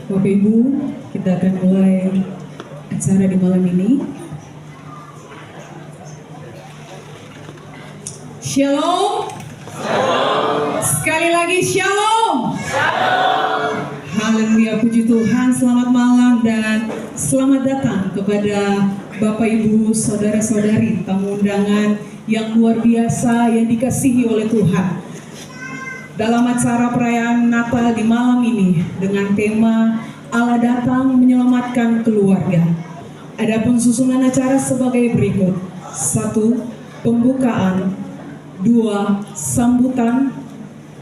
Bapak Ibu, kita akan mulai acara di malam ini. Shalom. Sekali lagi shalom. Haleluya, puji Tuhan. Selamat malam dan selamat datang kepada Bapak Ibu, saudara-saudari, tamu undangan yang luar biasa yang dikasihi oleh Tuhan. Dalam acara perayaan Natal di malam ini dengan tema Allah datang menyelamatkan keluarga. Adapun susunan acara sebagai berikut: 1. Pembukaan, 2. Sambutan,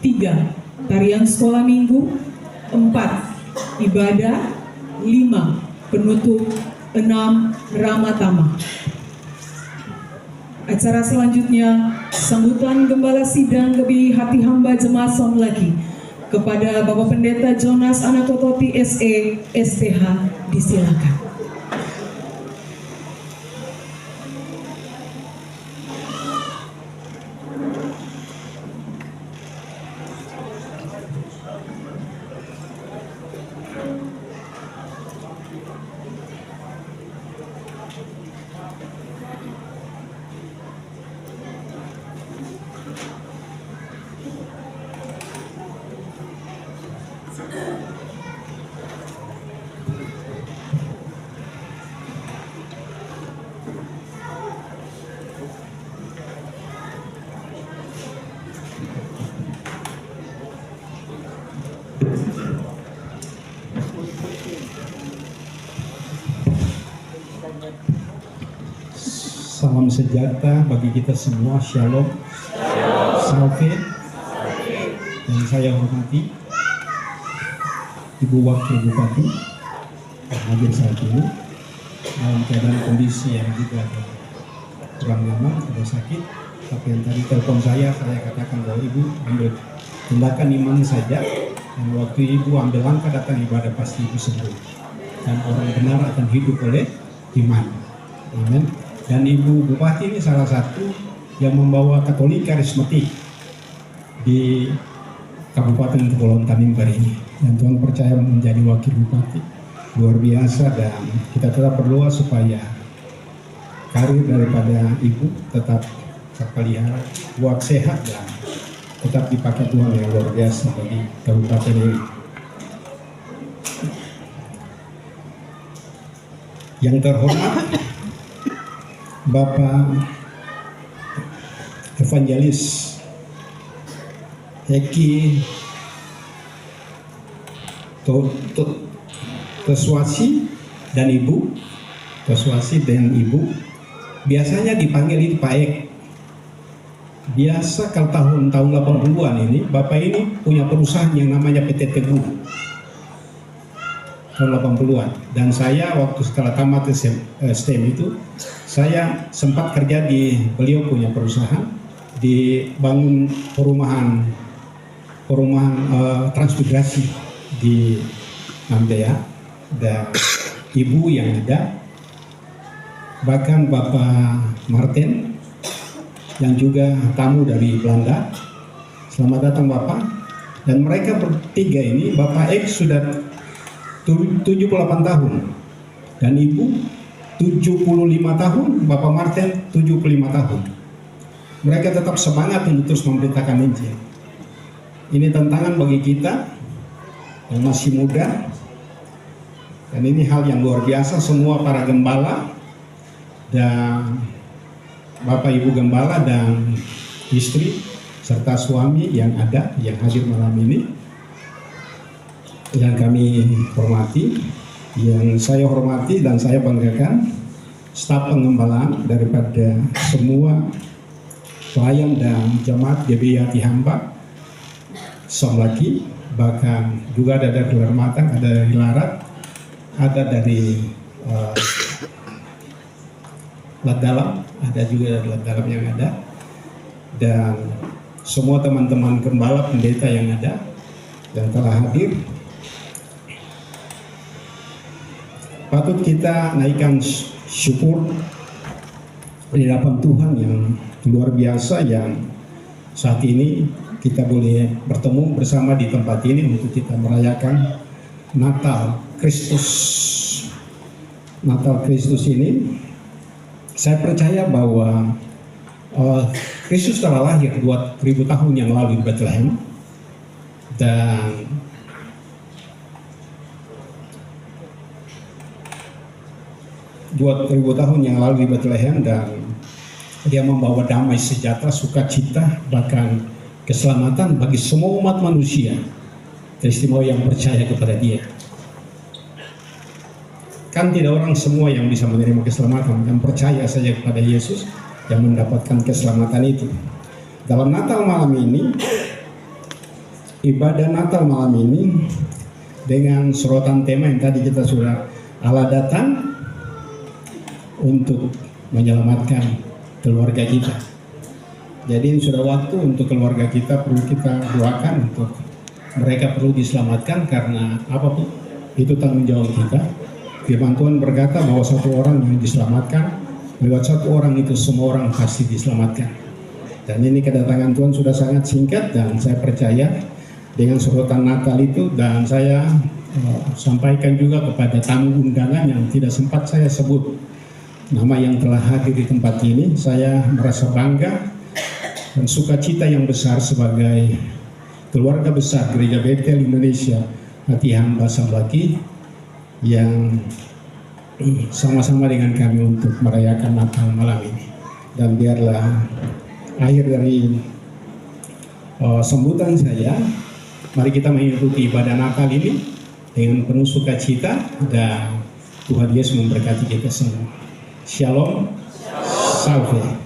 3. Tarian sekolah minggu, 4. Ibadah, 5. Penutup, 6. Ramatama. Acara selanjutnya, sambutan Gembala Sidang Gebi Hati Hamba Jemaat Somlaki kepada Bapak Pendeta Jonas Anatototi SE, STH, disilakan. Salam sejahtera bagi kita semua. Shalom. Salve. Dan saya hormati Ibu Wakil Bupati yang hadir saat ini dalam keadaan kondisi yang juga kurang nyaman, ada sakit. Tapi yang tadi telepon saya katakan bahwa Ibu ambil tindakan iman saja, dan waktu Ibu ambil langkah datang ibadah pasti Ibu sembuh, dan orang benar akan hidup oleh iman. Amin. Dan Ibu Bupati ini salah satu yang membawa Katolik karismatik di Kabupaten Kepulauan Tanimbar ini, dan Tuhan percaya menjadi wakil bupati luar biasa, dan kita tetap berdoa supaya karir daripada Ibu tetap terpelihara, buat sehat, dan tetap dipakai Tuhan yang luar biasa bagi kabupaten ini. Yang terhormat Bapak Evangelis Eki Toswasi dan Ibu Toswasi dan Ibu, biasanya dipanggil itu Pak Ek. Biasa kalau tahun-tahun 80-an ini, Bapak ini punya perusahaan yang namanya PT Teguh tahun 80-an, dan saya waktu setelah tamat STM itu saya sempat kerja di beliau punya perusahaan, dibangun perumahan transmigrasi di Nambea, dan Ibu yang ada, bahkan Bapak Martin yang juga tamu dari Belanda. Selamat datang Bapak. Dan mereka bertiga ini, Bapak X sudah 78 tahun dan Ibu 75 tahun, Bapak Martin 75 tahun. Mereka tetap semangat untuk terus memberitakan Injil. Ini tantangan bagi kita yang masih muda, dan ini hal yang luar biasa. Semua para gembala dan Bapak Ibu gembala dan istri serta suami yang ada, yang hadir malam ini, yang kami hormati, yang saya hormati dan saya banggakan, staf pengembalaan daripada semua pelayan dan jemaat GBI Hati Hamba Somlaki, bahkan juga ada dari Luar Matang, ada dari Larat, ada dari Lat Dalam, ada juga dari Lat Dalam yang ada, dan semua teman-teman gembala pendeta yang ada yang telah hadir. Patut kita naikkan syukur di hadapan Tuhan yang luar biasa, yang saat ini kita boleh bertemu bersama di tempat ini untuk kita merayakan Natal Kristus. Natal Kristus ini, saya percaya bahwa Kristus telah lahir 2000 tahun yang lalu di Bethlehem, dan tahun yang lalu di Bethlehem, dan dia membawa damai sejahtera, sukacita, bahkan keselamatan bagi semua umat manusia, teristimewa yang percaya kepada dia. Kan tidak orang semua yang bisa menerima keselamatan, yang percaya saja kepada Yesus yang mendapatkan keselamatan itu. Dalam Natal malam ini, ibadah Natal malam ini dengan sorotan tema yang tadi kita sudah, Allah datang untuk menyelamatkan keluarga kita. Jadi sudah waktu untuk keluarga kita, perlu kita doakan untuk mereka perlu diselamatkan, karena apapun itu tanggung jawab kita. Firman Tuhan berkata bahwa satu orang yang diselamatkan, lewat satu orang itu semua orang pasti diselamatkan. Dan ini kedatangan Tuhan sudah sangat singkat, dan saya percaya dengan sorotan Natal itu, dan saya sampaikan juga kepada tamu undangan yang tidak sempat saya sebut nama yang telah hadir di tempat ini. Saya merasa bangga dan sukacita yang besar sebagai keluarga besar Gereja Bethel Indonesia Hati Hamba Sambaki yang sama-sama dengan kami untuk merayakan Natal malam ini. Dan biarlah akhir dari sambutan saya, mari kita mengikuti ibadah Natal ini dengan penuh sukacita, dan Tuhan Yesus memberkati kita semua. Shalom, salve.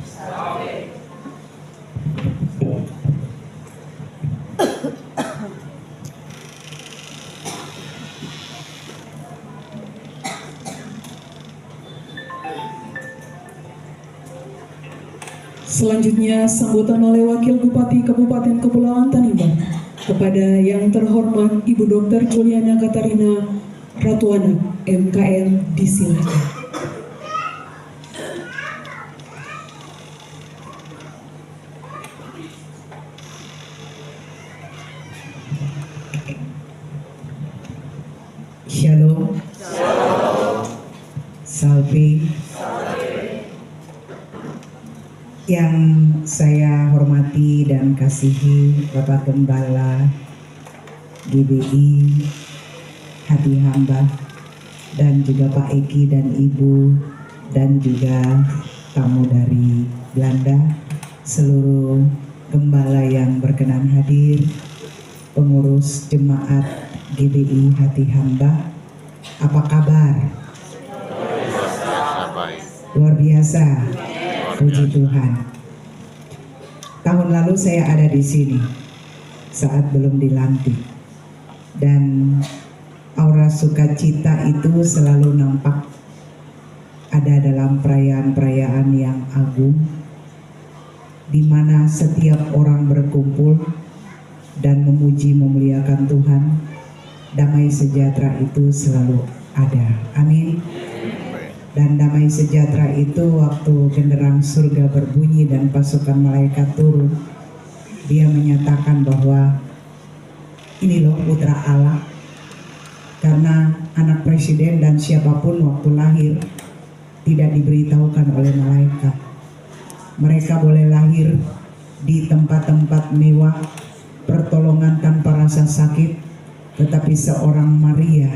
Selanjutnya sambutan oleh Wakil Bupati Kabupaten Kepulauan Tanimbar kepada yang terhormat Ibu Dr. Juliana Katarina Ratuana, MKN, disilakan. Shalom, salve. Yang saya hormati dan kasihi Bapak Gembala GBI Hati Hamba, dan juga Pak Eki dan Ibu, dan juga tamu dari Belanda, seluruh gembala yang berkenan hadir, pengurus jemaat GBI Hati Hamba, apa kabar? Luar biasa. Puji Tuhan. Tahun lalu saya ada di sini saat belum dilantik, dan aura sukacita itu selalu nampak ada dalam perayaan-perayaan yang agung, di mana setiap orang berkumpul dan memuji memuliakan Tuhan. Damai sejahtera itu selalu ada. Amin. Dan damai sejahtera itu waktu genderang surga berbunyi dan pasukan malaikat turun, dia menyatakan bahwa ini loh putra Allah. Karena anak presiden dan siapapun waktu lahir tidak diberitahukan oleh malaikat. Mereka boleh lahir di tempat-tempat mewah, pertolongan tanpa rasa sakit, tetapi seorang Maria,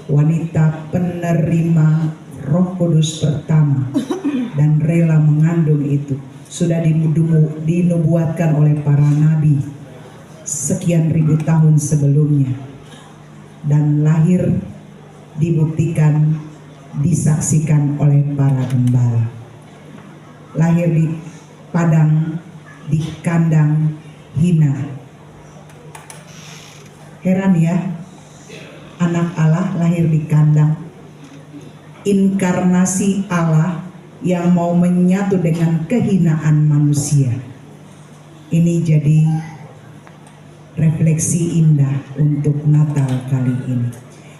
wanita penerima Roh Kudus pertama dan rela mengandung itu, sudah dinubuatkan oleh para nabi sekian ribu tahun sebelumnya, dan lahir dibuktikan, disaksikan oleh para gembala. Lahir di padang, di kandang hina. Heran ya, anak Allah lahir di kandang. Inkarnasi Allah yang mau menyatu dengan kehinaan manusia. ini jadi refleksi indah untuk Natal kali ini.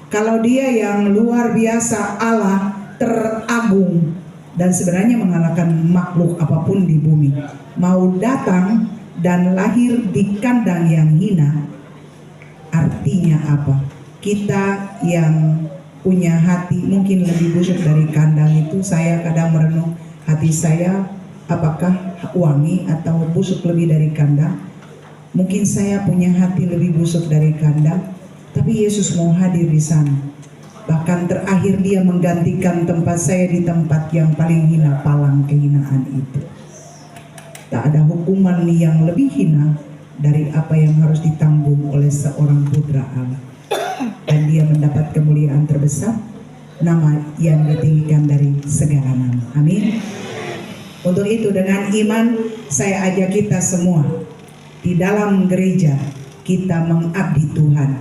Kalau Dia yang luar biasa, Allah teragung dan sebenarnya mengalahkan makhluk apapun di bumi, mau datang dan lahir di kandang yang hina, artinya apa? Kita yang punya hati mungkin lebih busuk dari kandang itu, saya kadang merenung hati saya apakah wangi atau busuk lebih dari kandang. Mungkin saya punya hati lebih busuk dari kandang, tapi Yesus mau hadir di sana. Bahkan terakhir Dia menggantikan tempat saya di tempat yang paling hina, palang kehinaan itu. Tak ada hukuman yang lebih hina dari apa yang harus ditanggung oleh seorang putra Allah. Dan Dia mendapat kemuliaan terbesar, nama yang ditinggikan dari segala nama. Amin. Untuk itu dengan iman saya ajak kita semua di dalam gereja kita mengabdi Tuhan.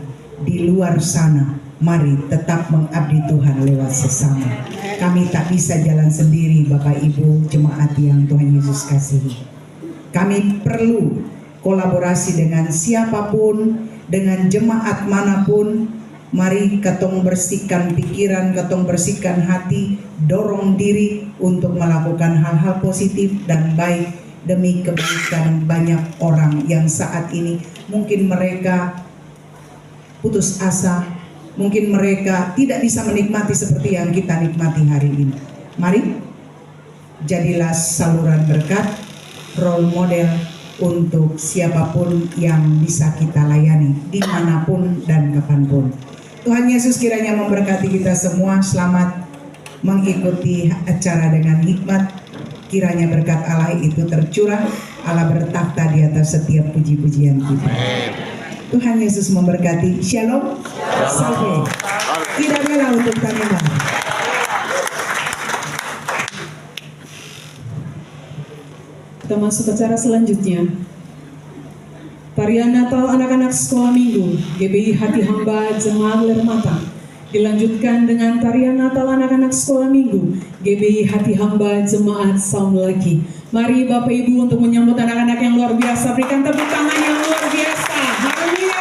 Di luar sana mari tetap mengabdi Tuhan lewat sesama. Kami tak bisa jalan sendiri, Bapak Ibu jemaat yang Tuhan Yesus kasihi. Kami perlu kolaborasi dengan siapapun, dengan jemaat manapun. Mari ketong bersihkan pikiran, ketong bersihkan hati, dorong diri untuk melakukan hal-hal positif dan baik demi kebaikan banyak orang yang saat ini mungkin mereka putus asa, mungkin mereka tidak bisa menikmati seperti yang kita nikmati hari ini. Mari jadilah saluran berkat, role model untuk siapapun yang bisa kita layani dimanapun dan kapanpun. Tuhan Yesus kiranya memberkati kita semua. Selamat mengikuti acara dengan hikmat. Kiranya berkat Allah itu tercurah, Allah bertakhta di atas setiap puji-pujian kita. Tuhan Yesus memberkati. Shalom. Salve. Tidak bela untuk taniman. Kita masuk ke acara selanjutnya. Tarian Natal anak-anak sekolah minggu GBI Hati Hamba Jemaat Lermata. Dilanjutkan dengan tarian Natal anak-anak sekolah minggu GBI Hati Hamba Jemaat Saum Laki. Mari Bapak Ibu untuk menyambut anak-anak yang luar biasa, berikan tepuk tangan yang luar biasa. Haleluya.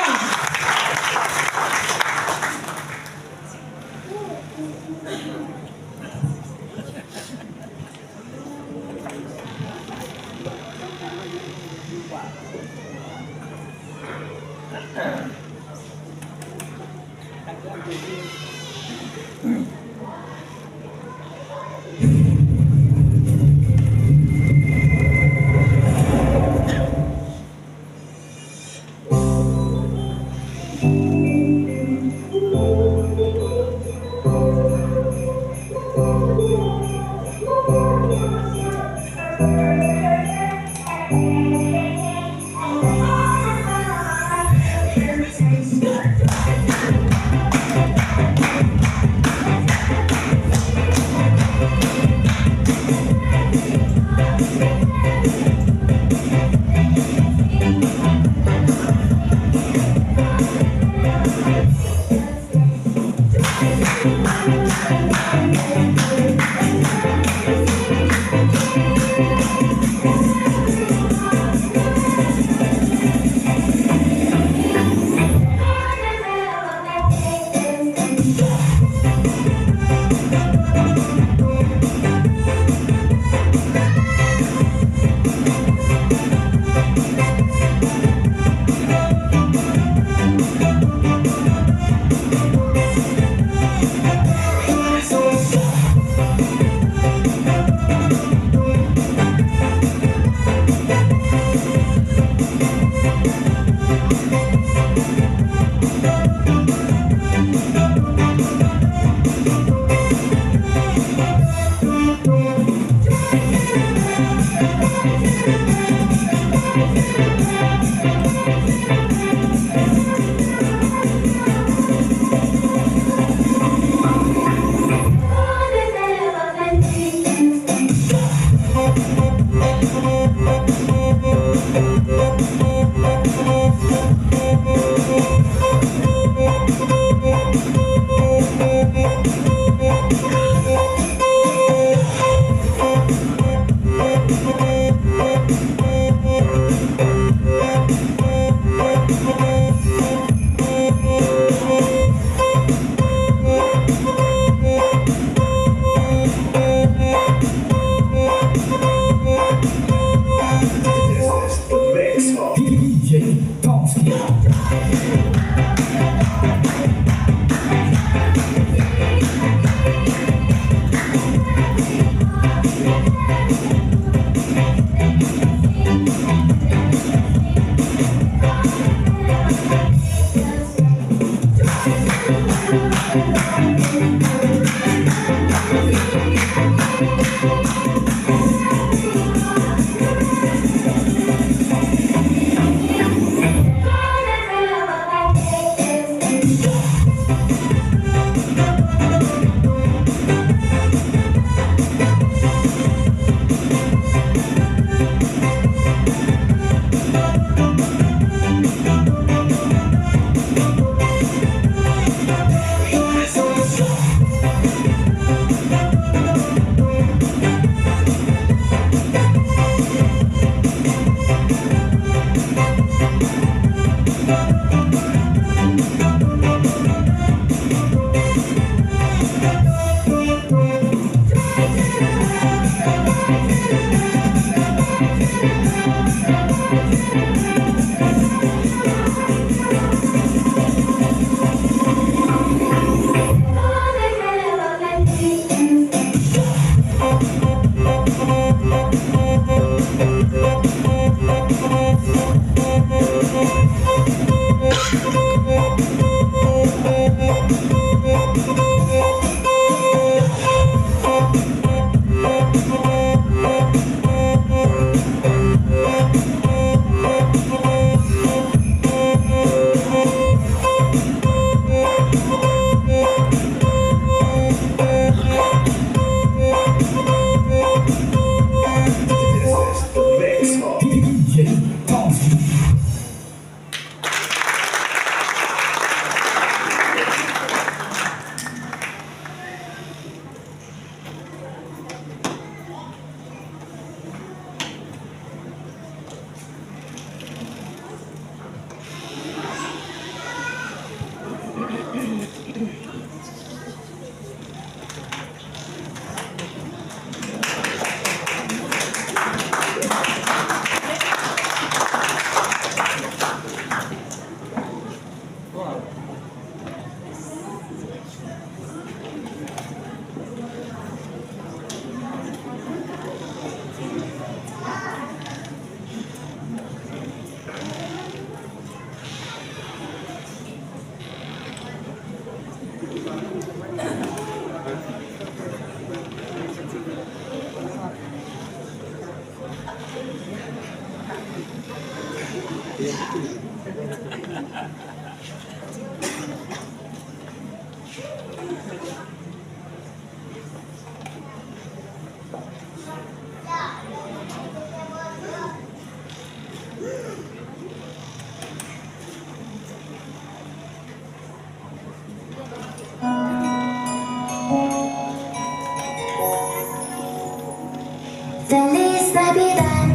Feliz Navidad,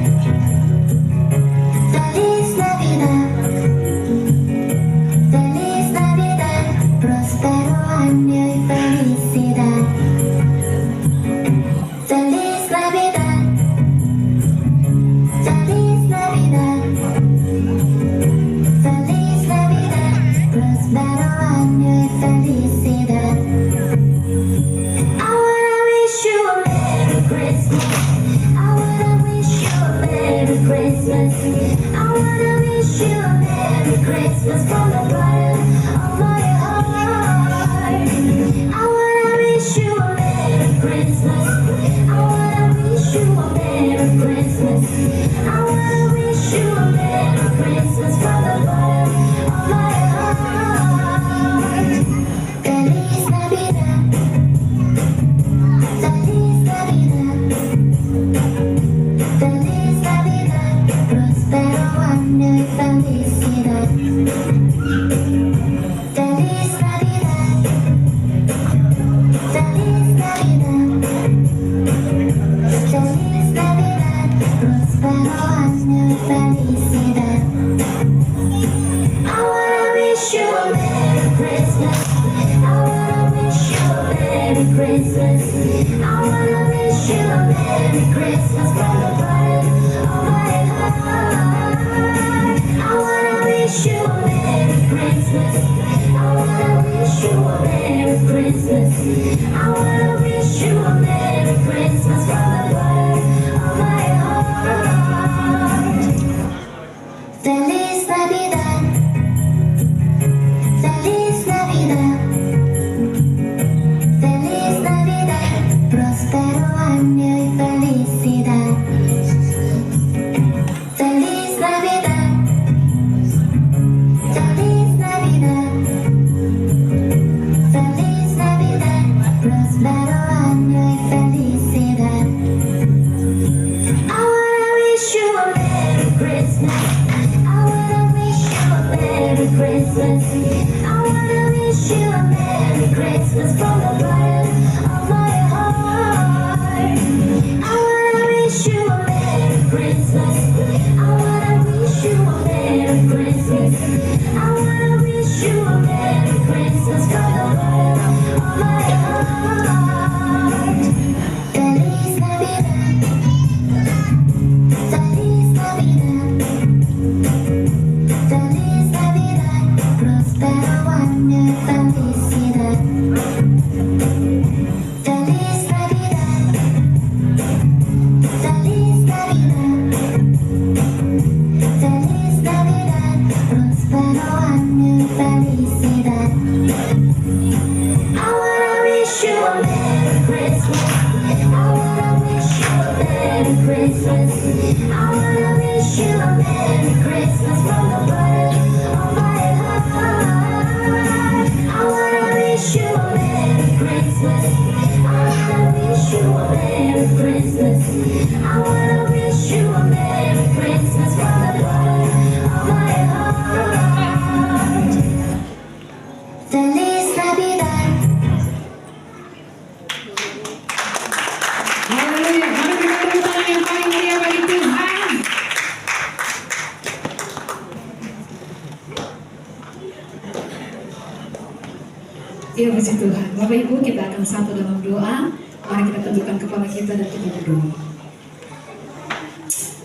Feliz Navidad, Feliz Navidad, próspero año y felicidad. Feliz Navidad, Feliz Navidad, Feliz Navidad, próspero año y felicidad. I wanna wish you a Merry Christmas. I wanna wish you a Merry Christmas. I wanna wish you a Merry Christmas from the bottom of my heart. I wanna wish you a Merry Christmas. I wanna wish you a Merry Christmas. I wanna wish you a Merry Christmas from the bottom of my heart. Feliz Navidad. Feliz Navidad. Feliz Navidad, próspero año y felicidad. Feliz Navidad, Feliz Navidad, Feliz Navidad, próspero año y felicidad. I wanna wish you a Merry Christmas. I wanna wish you a Merry Christmas. I wanna wish you a Merry Christmas from the bottom of my heart. I wanna wish you Christmas. I wanna wish you a Merry Christmas. I wanna wish you a Merry Christmas from the bottom of my heart. Feliz Navidad. Feliz Navidad. Feliz Navidad. Prospero año y felicidad. Feliz Navidad. Feliz Navidad. Feliz Navidad. Prospero año y felicidad. I wanna wish you a Merry Christmas. I wanna wish you a Merry Christmas. I wanna wish you a Merry Christmas from the bottom of my heart. I wanna wish you a Merry Christmas. I wanna wish you a Merry Christmas. I wanna wish you a Merry Christmas from the bottom of my heart. Feliz Navidad. Feliz Navidad. Feliz Navidad. Prospero año y felicidad. Feliz Navidad. Feliz Navidad. Feliz Navidad. Prospero año y felicidad. I wanna wish you a Merry Christmas. I wanna wish you a Merry Christmas. I wanna wish you a Merry Christmas from the bottom of my heart. I wanna wish you a Merry Christmas. I wanna wish you a Merry Christmas. I wanna wish you a Merry Christmas from the bottom of my heart. Feliz Navidad. Haleluya. Mari kita tepuk tangan yang paling meriah bagi Tuhan. Ya puji Tuhan. Bapak Ibu, kita akan satu dalam doa. Mari kita tundukkan kepala kita dan kita berdoa.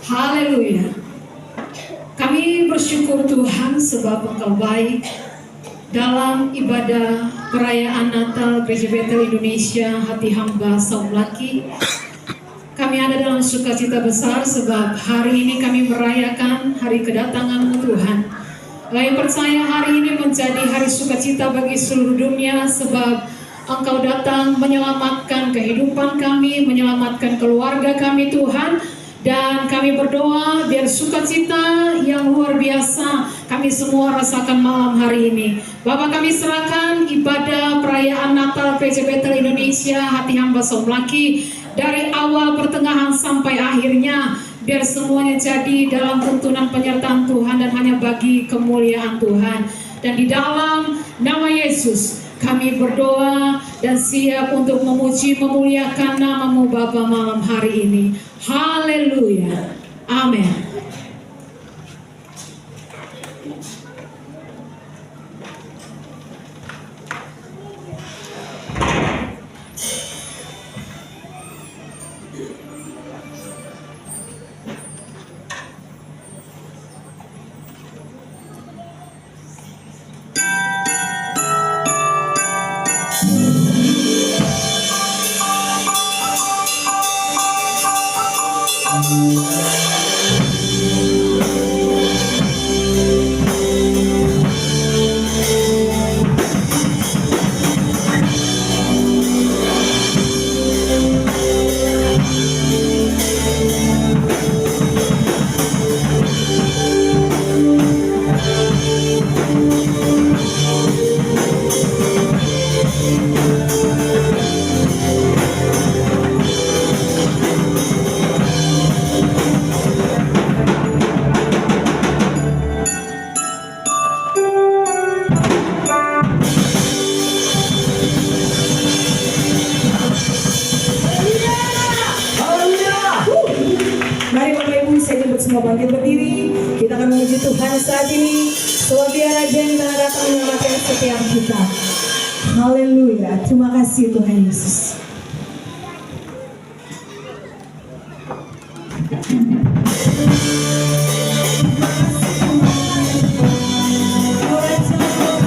Haleluya. Kami bersyukur Tuhan sebab Engkau baik. Dalam ibadah perayaan Natal Gereja Betel Indonesia Hati Hamba Saum Laki, kami ada dalam sukacita besar sebab hari ini kami merayakan hari kedatangan-Mu Tuhan. Kami percaya hari ini menjadi hari sukacita bagi seluruh dunia sebab Engkau datang menyelamatkan kehidupan kami, menyelamatkan keluarga kami Tuhan. Dan kami berdoa biar sukacita yang luar biasa kami semua rasakan malam hari ini. Bapak, kami serahkan ibadah perayaan Natal Gereja Betel Indonesia Hati Hamba Saum Laki dari awal pertengahan sampai akhirnya, biar semuanya jadi dalam tuntunan penyertaan Tuhan dan hanya bagi kemuliaan Tuhan. Dan di dalam nama Yesus kami berdoa dan siap untuk memuji memuliakan nama-Mu Bapa malam hari ini. Haleluya. Amin. semua bangkit berdiri. Kita akan memuji Tuhan saat ini. Sebab Dia Raja yang telah datang menyelamatkan setiap kita. Haleluya. Terima kasih Tuhan Yesus. Oh,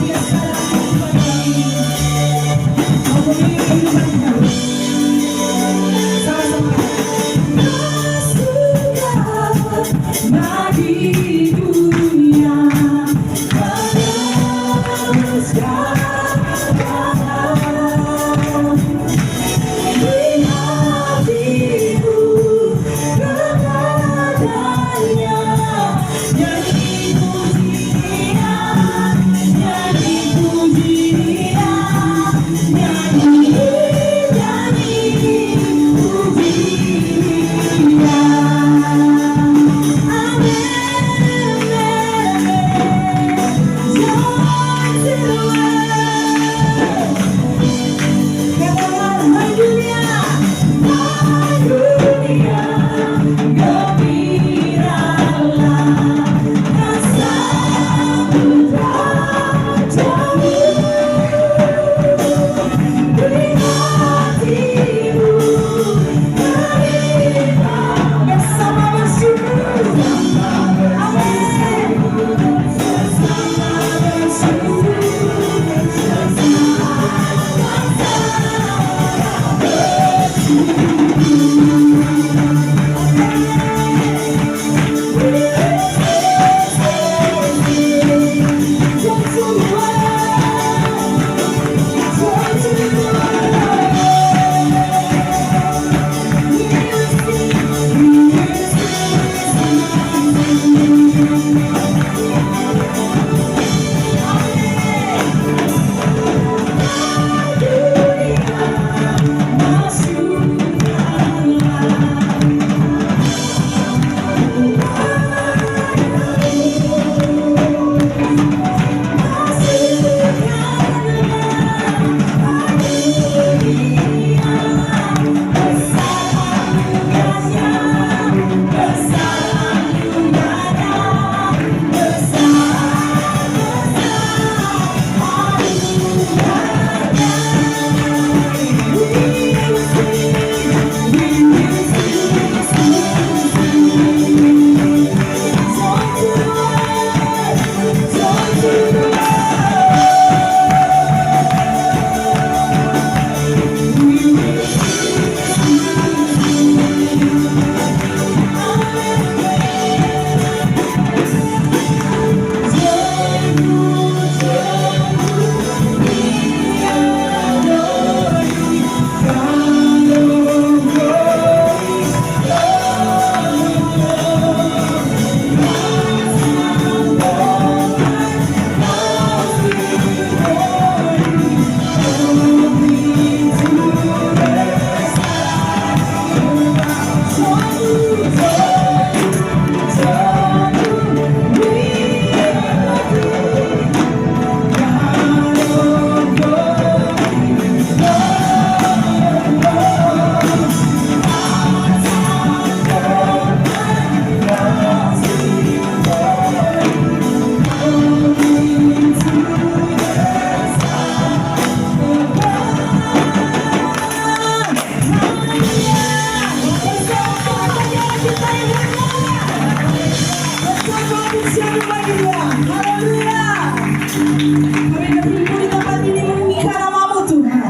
Kami berkumpul di tempat ini meninggikan nama-Mu Tuhan.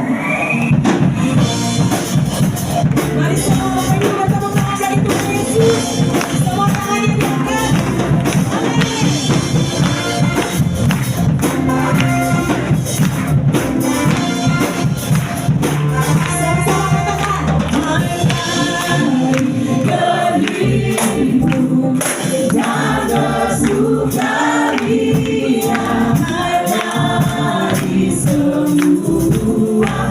Mari semua Bapak Ibu bertepuk tangan bagi Tuhan Yesus. Semua tangannya diangkat. Sama-sama katakan, berimu dan bersukaria, hari semua kebenaran.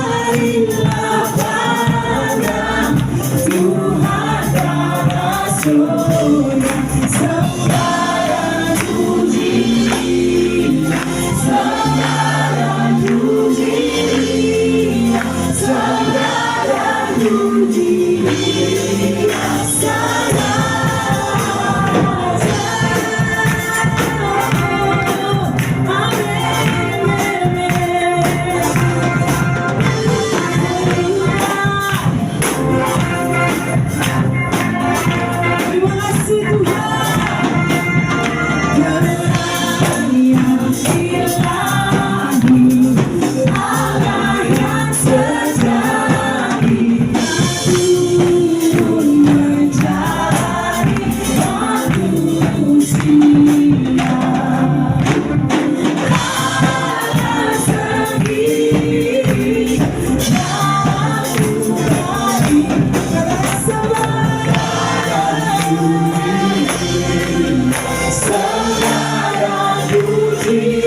Marilah pandang Tuhan dan Rasul-Nya, sembahyang puji, sembahyang puji, sembahyang puji, terima kasih Tuhan. Kebenaran yang ilahi, Allah yang sejati, turun mencari manusia. Allah sendiri dalam Tuhan, sembahyang puji,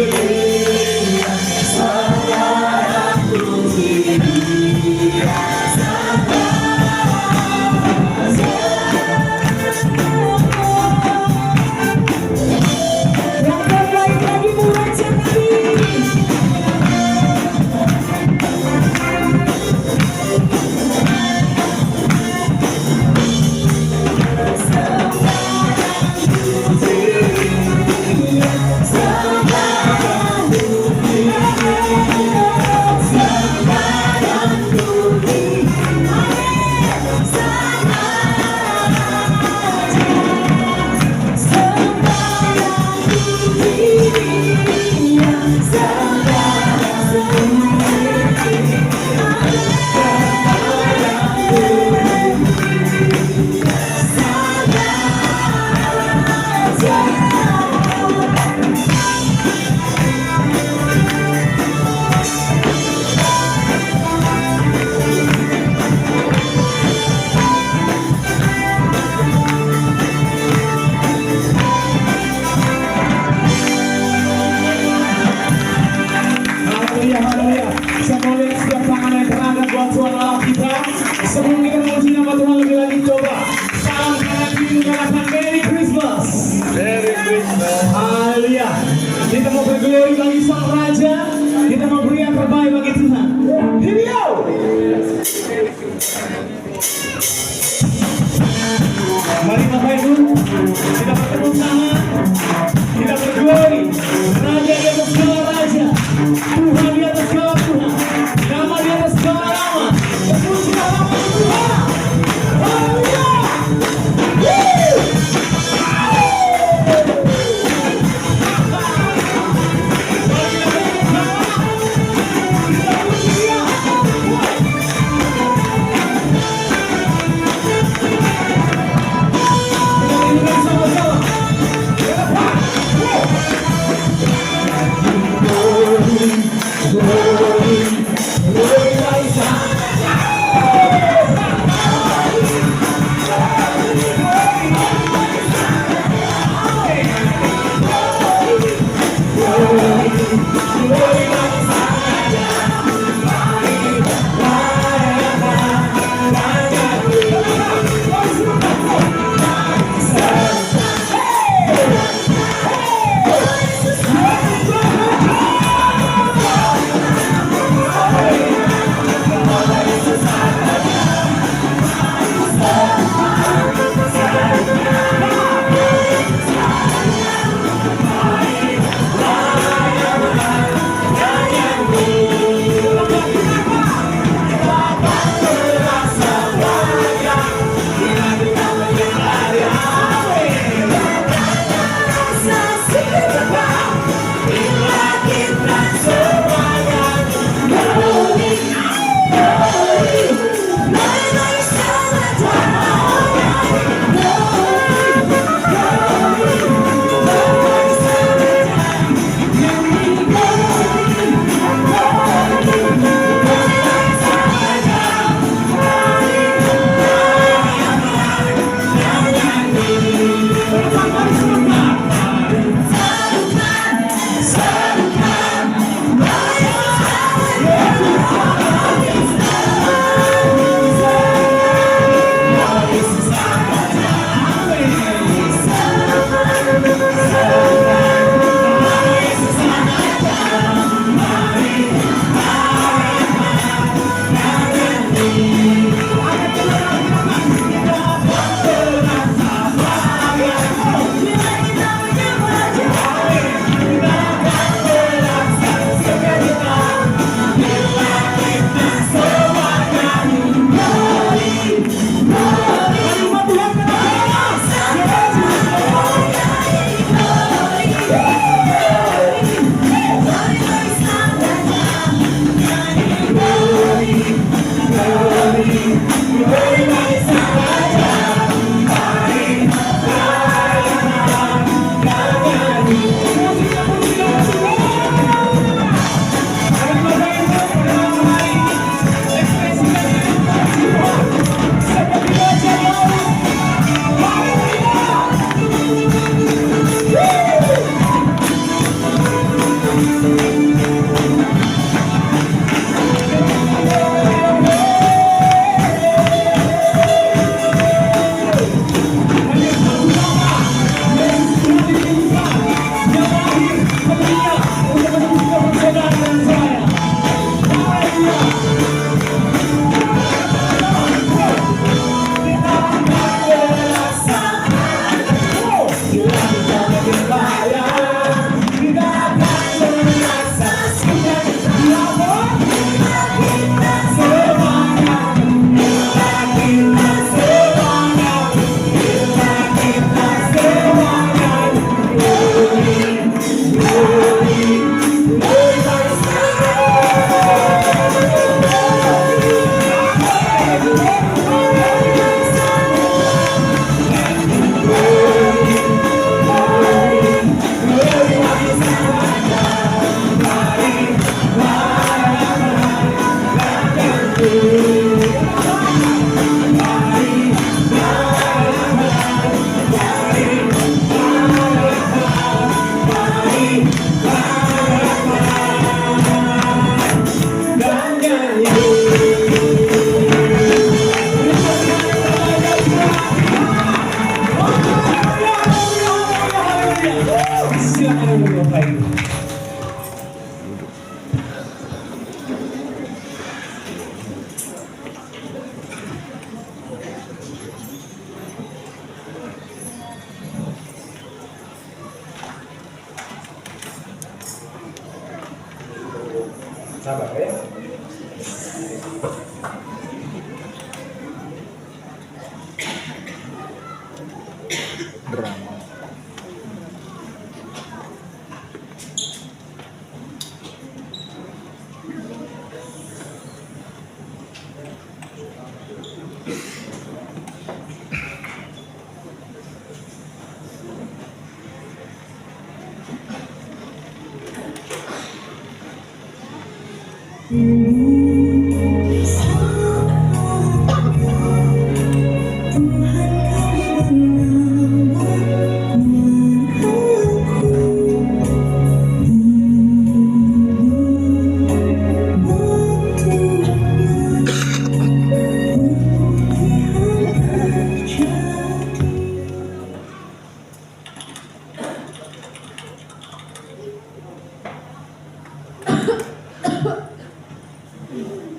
sembahyang puji, yang terbaik bagimu Raja kami. Haleluya, haleluya. Semua lihat setiap tangan yang terangkat buat Tuhan Allah kita. Sebelum kita memuji nama Tuhan lebih lagi, coba salam kanan kiri mengatakan Merry Christmas. Merry Christmas. Haleluya. Kita mau berglori bagi Sang Raja. Kita mau beri yang terbaik bagi Tuhan. Here we go. Mari Bapak Ibu, kita bertepuk tangan. Kita berglori. Raja di atas segala raja, Tuhan di atas segala Tuhan, nama di atas segala nama. Terpujilah nama Tuhan. Haleluya. Silakan dulu Bapak Ibu. Sabar ya.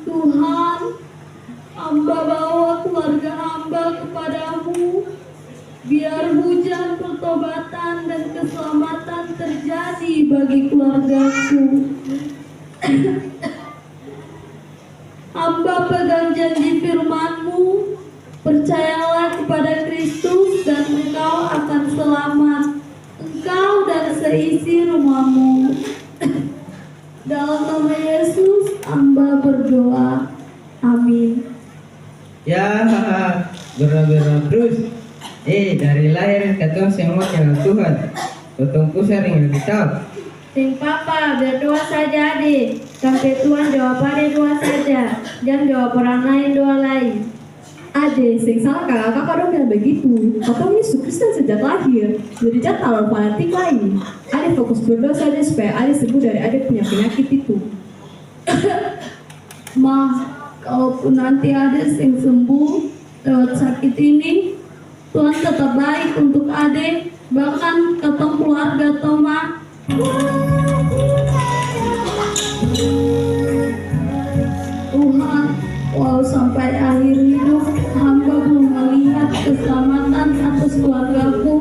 Tuhan, hamba bawa keluarga hamba kepadamu, biar hujan pertobatan dan keselamatan terjadi bagi keluargaku. Hamba pegang janji firman-Mu, percayalah kepada Kristus dan engkau akan selamat, engkau dan seisi rumahmu. Dalam nama Yesus, hamba berdoa. Amin. Ya, berdoa terus. Dari lahir katong semua kenal Tuhan. Totongku sering kitab. Sing papa berdoa saja adik. Sampai Tuhan doa pada doa saja. Jangan doa orang lain doa lain. Ade, sing salah kakak dong bilang begitu. Atau Yesus Kristus sejak lahir. Jadi jangan terlalu fanatik lain. Ade fokus berdoa saja supaya Ade sembuh dari Ade punya penyakit itu. Ma, kalaupun nanti ada sing sembuh lewat sakit ini, Tuhan tetap baik untuk Ade, bahkan ketemu keluarga Toma. Tuhan, walau sampai akhir hidup hamba belum melihat keselamatan atas keluargaku,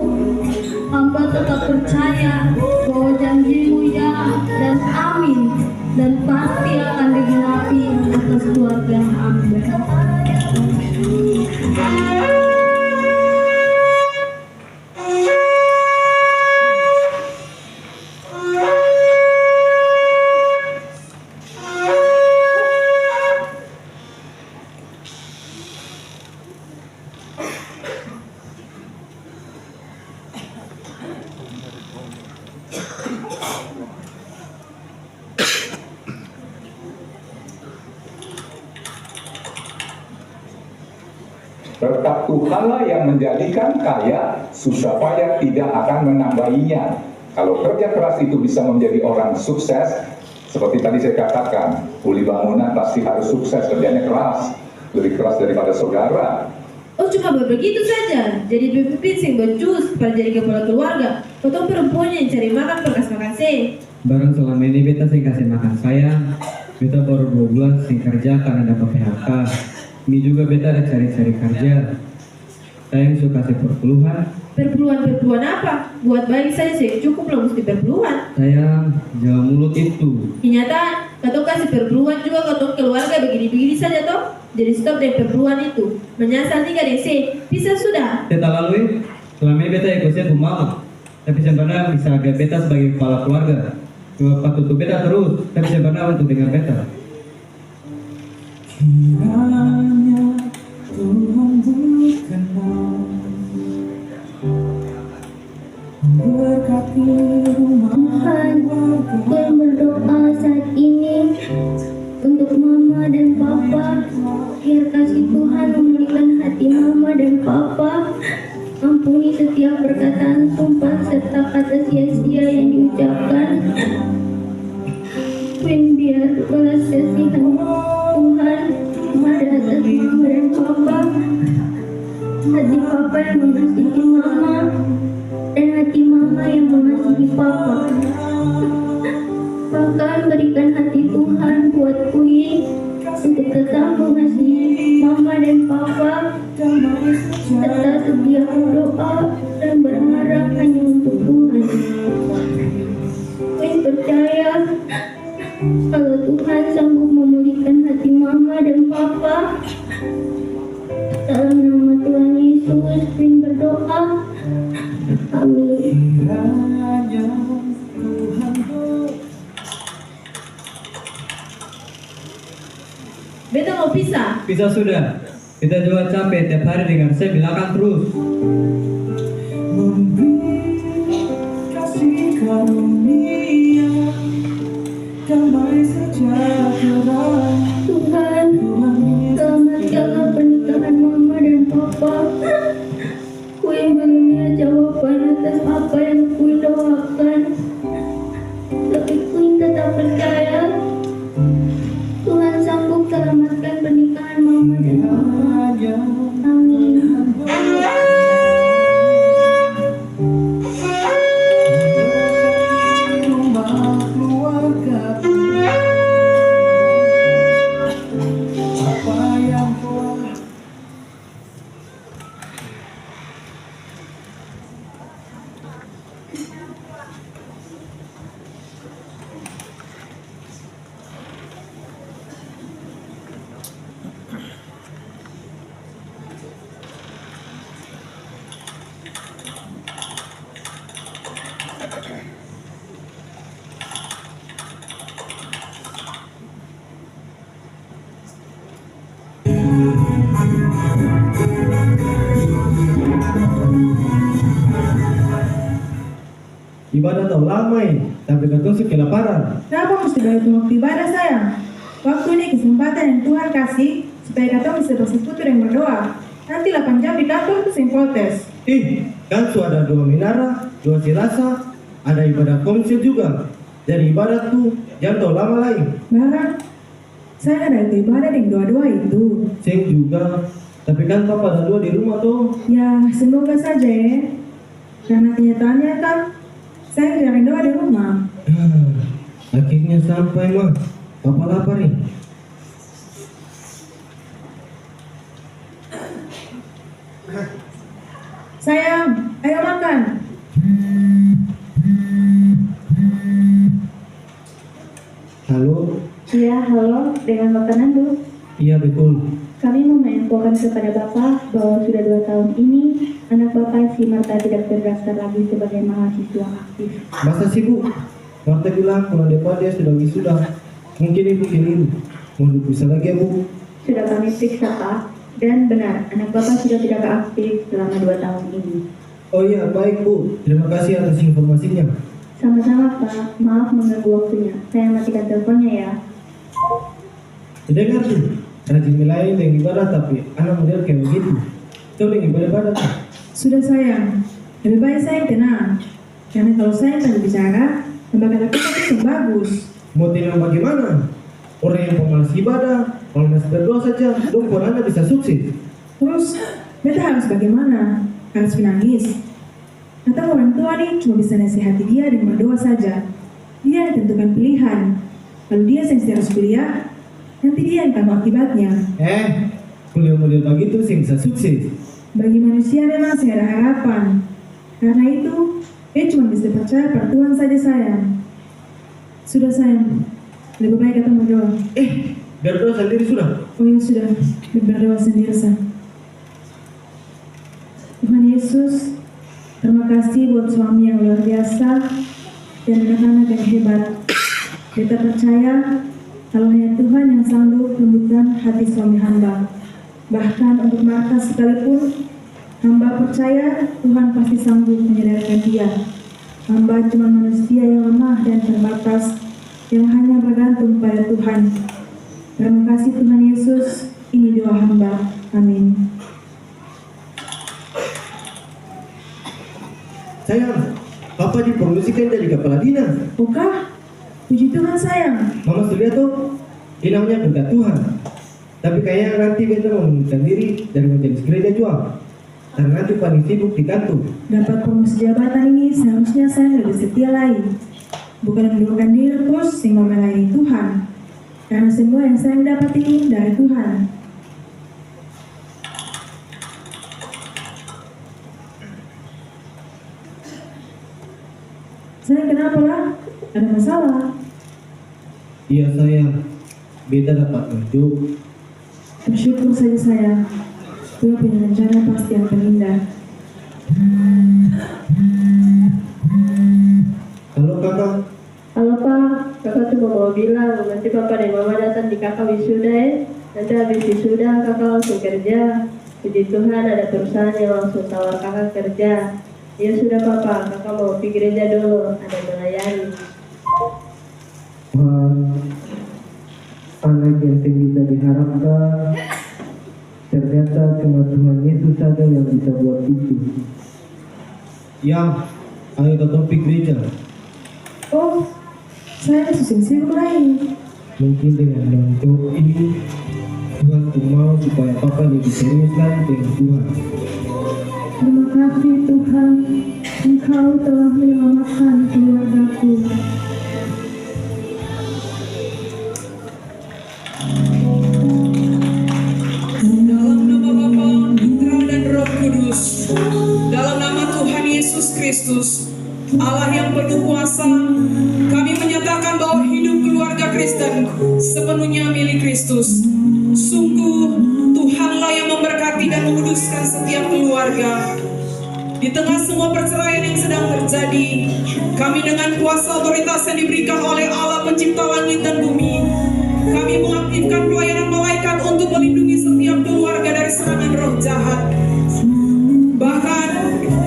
hamba tetap percaya bahwa janji-Mu ya dan amin, dan pasti akan digenapi atas keluarga hamba. Berkat Tuhanlah yang menjadikan kaya, susah payah tidak akan menambahinya. Kalau kerja keras itu bisa menjadi orang sukses, seperti tadi saya katakan, kuli bangunan pasti harus sukses, kerjanya keras, lebih keras daripada saudara. Oh cuma begitu saja, jadi pemimpin sing becus, pada jadi kepala keluarga, potong perempuan yang cari makan bekas makan sih. Barang selama ini beta sing kasih makan saya. Beta baru 2 bulan sing kerja karena dapat PHK. Ini juga beta ada cari-cari kerja. Saya yang suka kasih perpuluhan. Perpuluhan apa? Buat bayi saja sih, cukup lah mesti perpuluhan. Saya jalan mulut itu. Kenyataan, katong kasih perpuluhan juga katong keluarga begini-begini saja toh. Jadi stop dari perpuluhan itu. Menyasar nih kadang sih, bisa sudah. Beta lalui, selama ini beta ikutnya bu mama. Tapi sebenarnya bisa agak beta sebagai kepala keluarga. Cuma tutup beta terus, tapi sebenarnya untuk dengar beta. Kiranya Tuhan berkenan berkati rumah Tuhan, gue berdoa saat ini untuk Mama dan Papa. Biar kasih Tuhan memulihkan hati Mama dan Papa. Ampuni setiap perkataan sumpah serta kata sia-sia yang diucapkan. Biar belas kasihan Tuhan pada atas Mama dan Papa. Hati Papa yang mengasihi Mama dan hati Mama yang mengasihi Papa. Tuhan berikan hati Tuhan buat Kui untuk tetap mengasihi Mama dan Papa, serta setia berdoa dan berharap hanya untuk Tuhan. Kui percaya kalau Tuhan sanggup memulihkan hati Mama dan Papa. Dalam nama Tuhan Yesus, Kui berdoa. Amin. Beta mau pisah. Bisa sudah. Kita juga capek tiap hari dengar saya belakang terus. Kasih karunia damai sejahtera. Tuhan, selamatkanlah pernikahan Mama dan Papa. Kui belum lihat jawaban atas apa yang Kui doakan, tapi Kui tetap percaya Tuhan sanggup selamatkan pernikahan Mama dan Papa. Amin. Rumah keluarga apa yang telah Ibadah tahu lama tapi ketusuk kelaparan. Kenapa mesti bayar waktu ibadah sayang? Waktu ini kesempatan yang Tuhan kasih supaya kita bisa bersekutu dan berdoa. Nanti 8 jam di kantor itu semprotes. Kan sudah ada 2 minara, 2 silasa, ada ibadah komsel juga. Jadi ibadah tuh jangan tahu lama lagi. Bahkan saya ada itu ibadah yang doa-doa itu. Saya juga, tapi kan papa ada 2 di rumah tuh. Ya semoga saja ya. Karena kenyataannya kan saya jarang doa di rumah. Akhirnya sampai mah. Papa lapar nih. Sayang, ayo makan. Halo? Ya, halo, dengan makanan dulu. Iya betul. Kami mau menginfokan kepada Bapak bahwa sudah 2 tahun ini anak Bapak si Marta tidak terdaftar lagi sebagai mahasiswa aktif. Masa sih Bu? Marta bilang bulan depan dia sudah wisuda. Mungkin ibu keliru. Mau dipisah lagi ya Bu? Sudah kami periksa Pak, dan benar anak Bapak sudah tidak aktif selama 2 tahun ini. Oh iya baik Bu. Terima kasih atas informasinya. Sama-sama Pak, maaf mengganggu waktunya. Saya matikan teleponnya ya. Dengar tuh. Rajin nilai dengan ibadah tapi anak model kayak begitu. Itu dengan ibadah tuh. Sudah sayang, lebih baik saya tenang. Karena kalau saya tak bicara, lembaga kita itu bagus. Mau tenang bagaimana? Orang yang pemalas ibadah, pemalas berdoa saja, dong Anda bisa sukses. Terus, beta harus bagaimana? Harus menangis? Atau orang tua nih cuma bisa nasihati dia dengan berdoa saja. Dia yang tentukan pilihan. Kalau dia yang harus kuliah, nanti dia yang tanggung akibatnya. Kuliah model begitu sih bisa sukses. Bagi manusia memang saya ada harapan. Karena itu, dia cuma bisa percaya pada Tuhan saja sayang. Sudah sayang, lebih baik kita berdoa. Berdoa sendiri sudah. Oh ya sudah, berdoa sendiri sayang. Tuhan Yesus, terima kasih buat suami yang luar biasa dan anak-anak yang hebat. Kita percaya kalau hanya Tuhan yang sanggup lembutkan hati suami hamba. Bahkan untuk Marta sekalipun, hamba percaya Tuhan pasti sanggup menyadarkan dia. Hamba cuma manusia yang lemah dan terbatas, yang hanya bergantung pada Tuhan. Terima kasih Tuhan Yesus, ini doa hamba. Amin. Sayang, Papa dipromosikan jadi kepala dinas. Bukan? Puji Tuhan sayang. Mama sudah lihat tuh, ini namanya berkat Tuhan. Tapi kayaknya nanti beta mau mengundurkan diri dari majelis gereja jual. Karena nanti paling sibuk di kantor. Dapat promosi jabatan ini seharusnya saya lebih setia lagi. bukan mendudukkan diri terus sehingga melayani Tuhan. Karena semua yang saya dapati dari Tuhan. Saya kenapa lah? Ada masalah? Iya sayang, beta dapat tunjuk. Bersyukur saja saya. Tuhan punya rencana pasti yang terindah. Halo kakak. Halo Pak, kakak cuma mau bilang nanti Papa dan Mama datang di kakak wisuda ya. Nanti habis wisuda kakak langsung kerja. Puji Tuhan ada perusahaan yang langsung tawar kakak kerja. Ya sudah Papa, kakak mau pergi gereja dulu, ada melayani. Wah, anak yang bisa diharapkan. Ternyata cuma Tuhan Yesus saja yang bisa buat itu. Yang, ayo datang pergi gereja. Oh, saya ada sibuk lain. Mungkin dengan bantu ini Tuhan tuh mau supaya Papa lebih serius lagi dengan Tuhan. Terima kasih Tuhan, Engkau telah menyelamatkan keluargaku. Dalam nama Bapa, Putra dan Roh Kudus, dalam nama Tuhan Yesus Kristus, Allah yang penuh kuasa, kami menyatakan bahwa hidup keluarga Kristen sepenuhnya milik Kristus. Sungguh, Tuhanlah yang memberkati dan menguduskan setiap keluarga. Di tengah semua perceraian yang sedang terjadi, kami dengan kuasa otoritas yang diberikan oleh Allah pencipta langit dan bumi, kami mengaktifkan pelayanan malaikat untuk melindungi setiap keluarga dari serangan roh jahat. Bahkan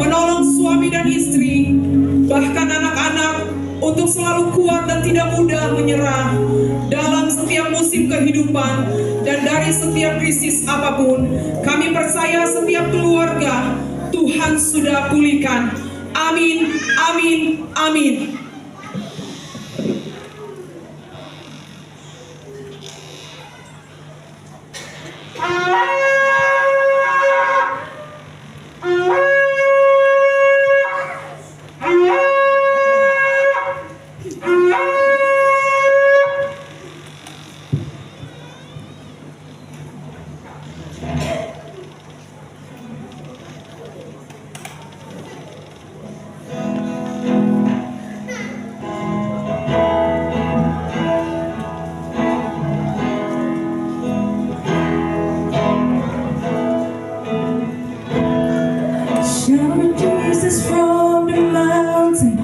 menolong suami dan istri, bahkan anak-anak untuk selalu kuat dan tidak mudah menyerah dalam setiap musim kehidupan dan dari setiap krisis apapun. Kami percaya setiap keluarga Tuhan sudah pulihkan. Amin, amin, amin. Shout Jesus from the mountain,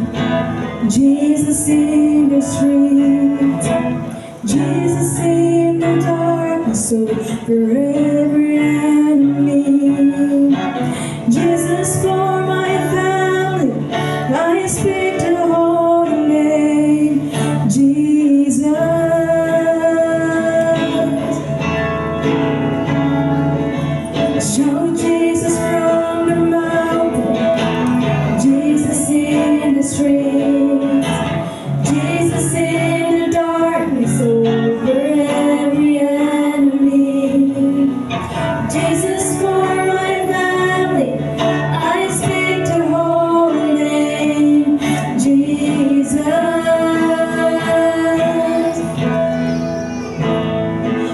Jesus in the street, Jesus in the darkness over every enemy, Jesus for my family, I speak the holy name, Jesus. Shout Jesus from the mountain, Jesus in the streets, Jesus in the darkness over every enemy, Jesus for my family, I speak the holy name, Jesus.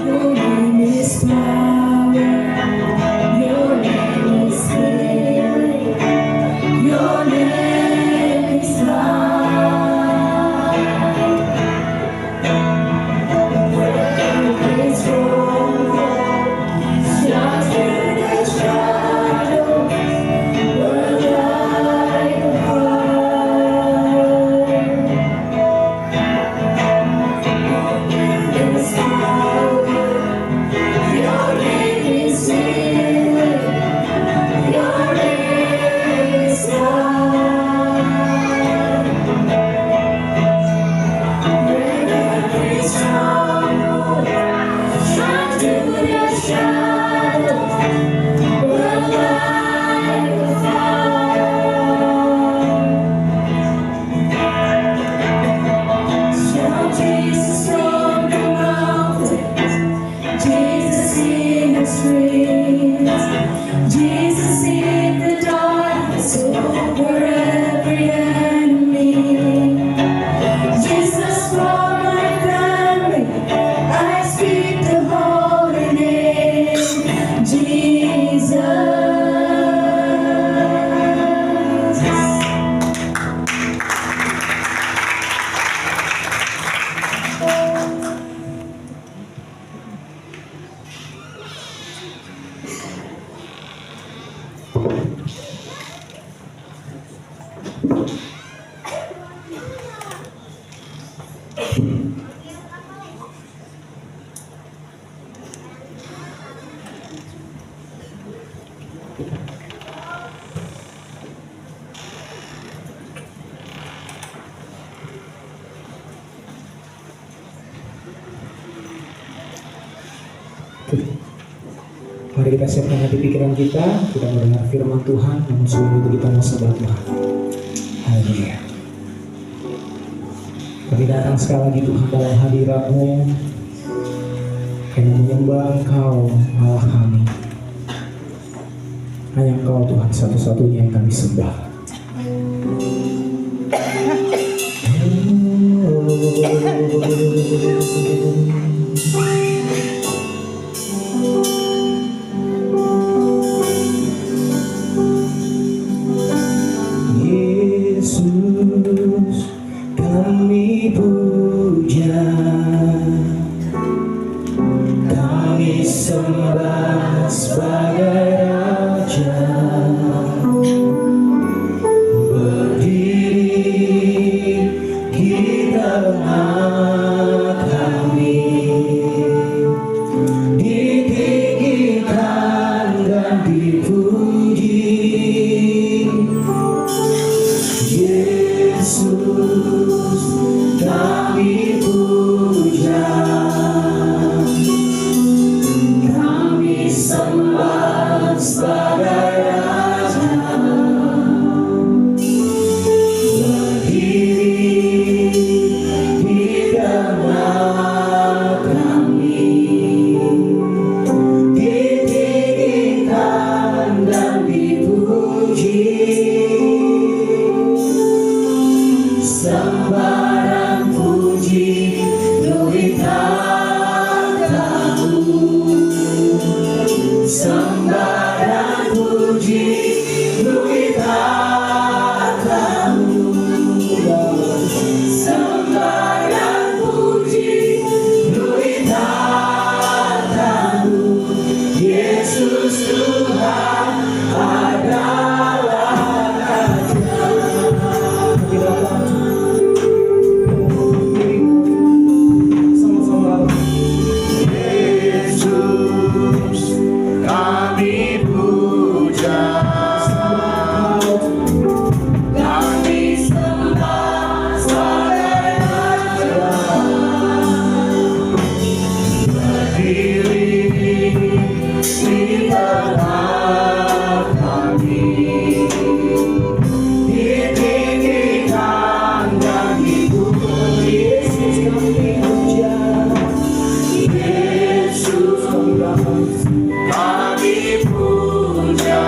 Your name is power. Your name is healing. Your name is life. Every stronghold, shut through the shadows, burn like a fire. There is power. Your name is healing. Your name is life. Break every stronghold, shine through the shadows, burn like a fire. Shout Jesus from the mountains, Jesus in the streets, Jesus in the darkness over every enemy, Mari kita siapkan hati pikiran kita mendengar firman Tuhan, namun sebelum itu kita mau sembah Tuhan. Haleluya. Kami datang sekali lagi Tuhan dalam hadirat-Mu, kami menyembah Engkau Allah kami. Hanya Engkau Tuhan satu-satunya yang kami sembah. Yesus kami puja, kami sembah sebagai Raja, berdiri di tengah kami, ditinggikan dan dipuji. Yesus kami puja, kami sembah sebagai Raja, berdiri di tengah kami, ditinggikan dan dipuji. Sambaran puji beri katamu, sambaran puji beri katamu, sambaran puji beri katamu. Yesus Tuhan adalah Raja. Yesus kami puja, kami sembah sebagai Raja, berdiri di tengah kami, ditinggikan dan dipuji. Yesus kami puja, Yesus kami puja,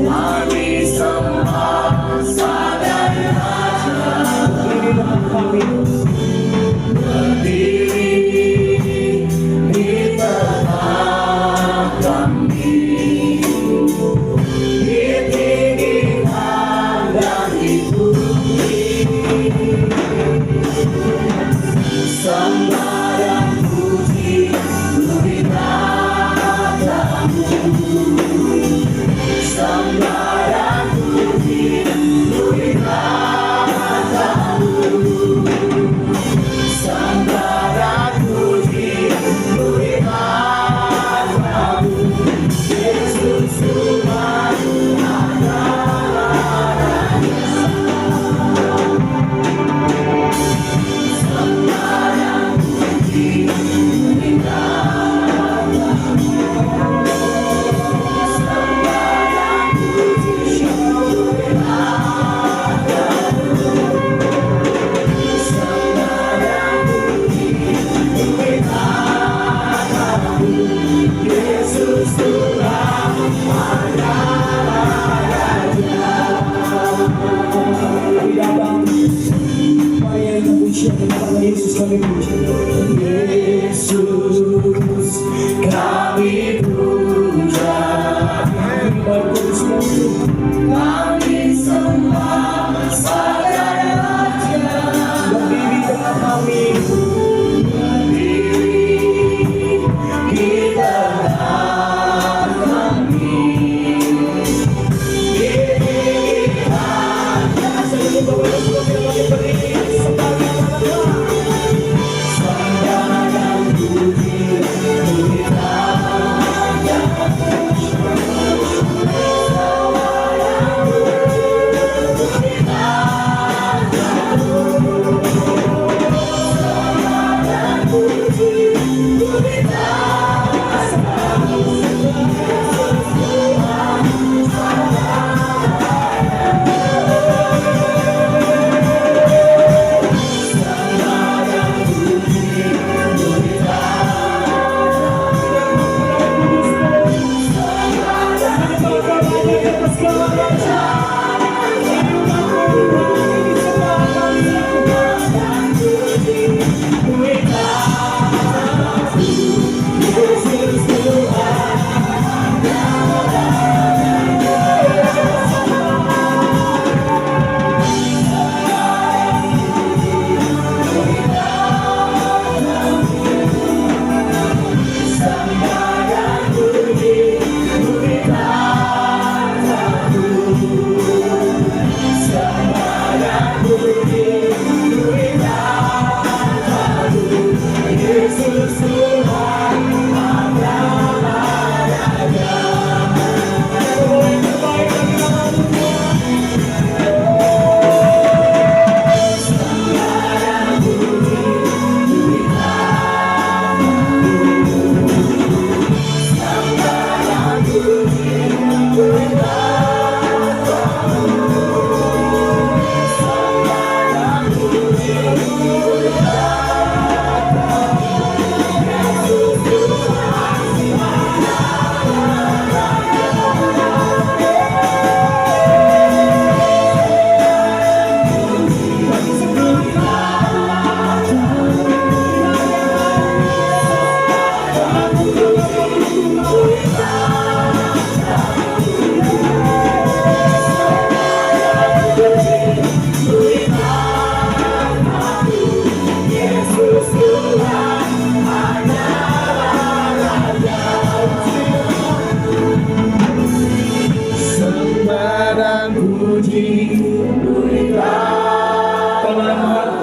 kami sembah sebagai Raja, berdiri di tengah kami, ditinggikan dan dipuji. Sambaran puji beri katamu, sambaran puji beri katamu, sambaran puji beri katamu. Yesus Tuhan adalah Raja. Sambaran puji beri katamu, sambaran puji beri katamu, sambaran puji beri katamu. Yesus Tuhan adalah Raja. Yesus kami puja, Yesus kami puja, kami sembah sebagai Raja, berdiri tengah kami, berdiri di tengah kami,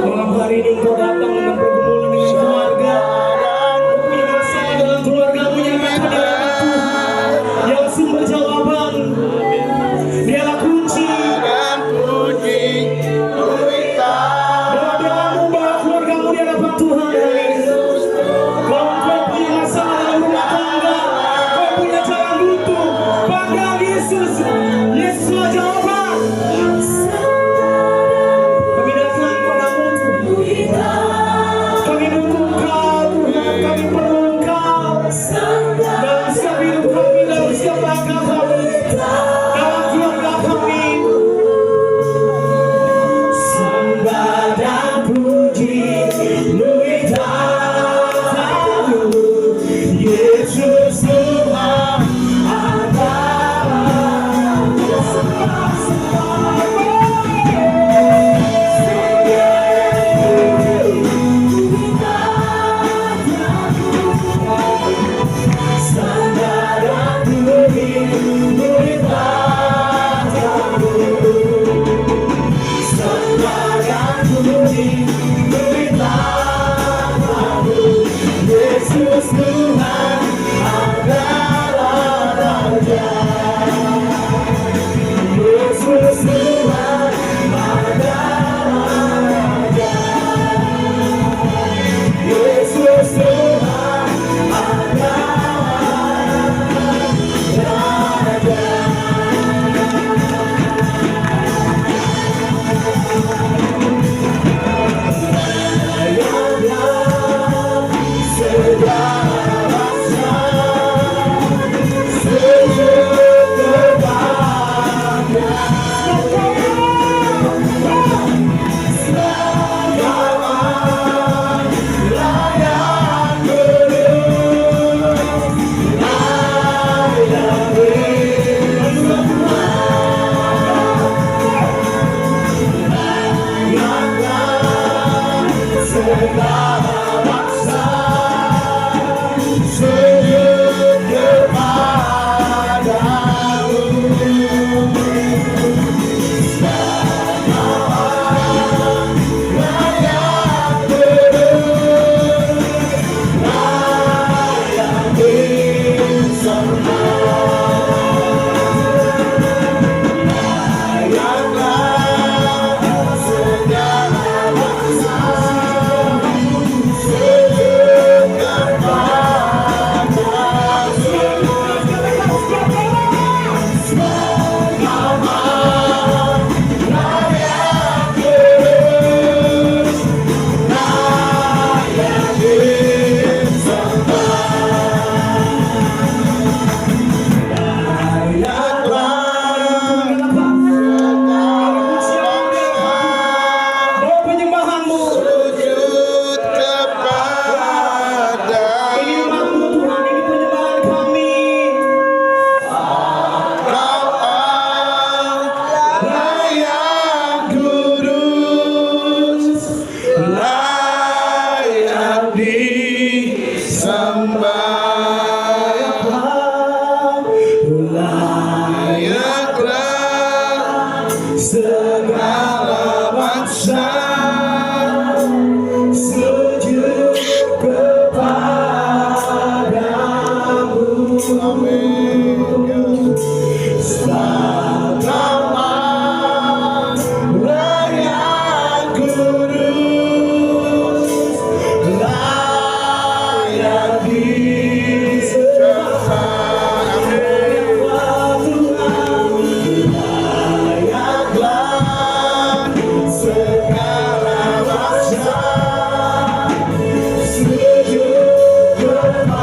Malam hari ini engkau datang dengan pergumulan dengan keluarga. Punya masalah dalam keluargamu, nyatakan dialah Tuhan yang sumber jawaban. Dialah kunci. Bawa doamu, bawa keluargamu di hadapan Tuhan. Kalau engkau punya masalah dalam rumah tangga, kau punya jalan buntu, panggil Yesus. Yesuslah jawaban. Kami datang padamu Tuhan. Kami butuh Engkau Tuhan, kami perlu Engkau dalam setiap hidup kami, dalam setiap langkah kami, dalam keluarga kami. Sembah dan puji nuitamu, Yesus Tuhan adalah Yesus Tuhan adalah Raja. Yesus segala bangsa sujud kepadamu. Satalah layak kudus, layak disembah. Layaklah segala bangsa sujud kepadamu.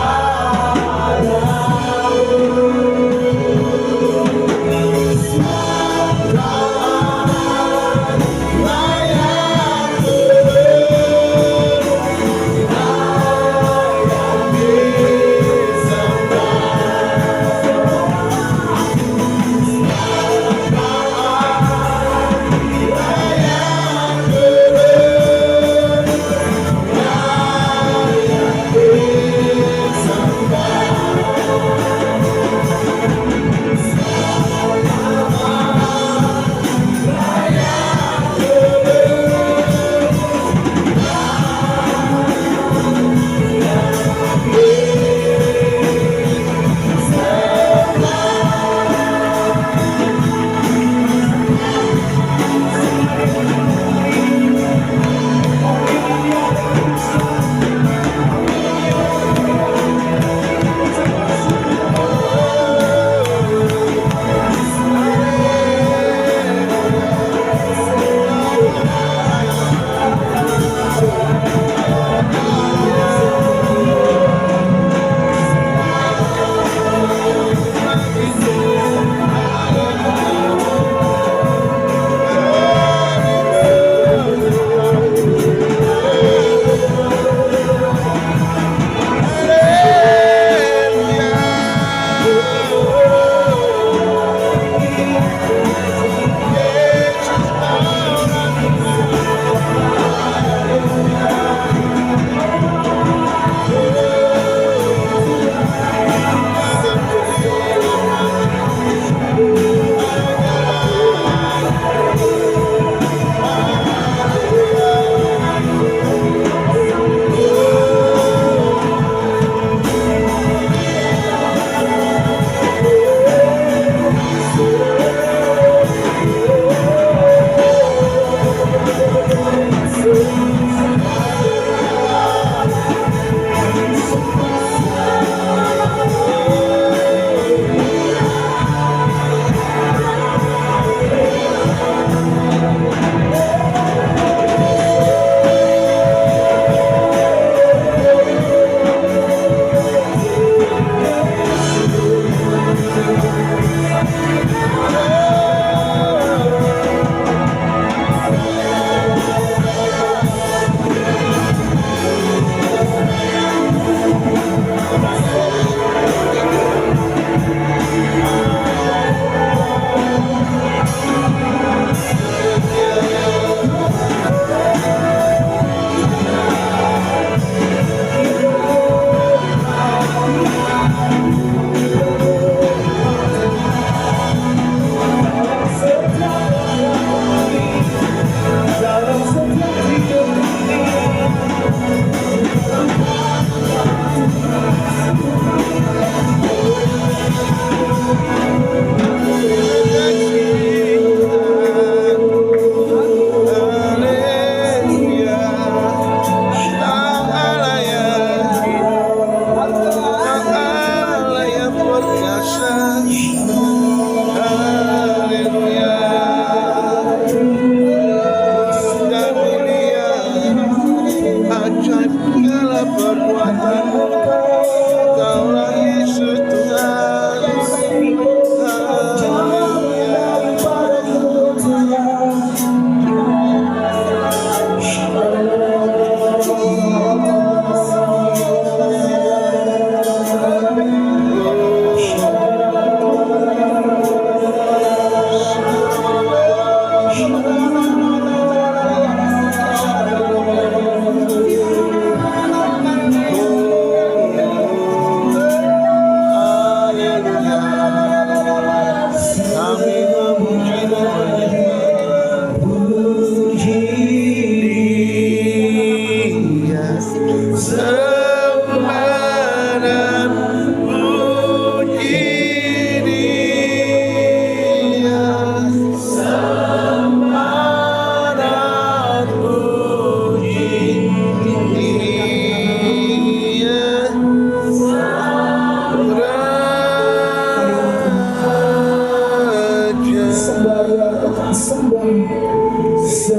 sembah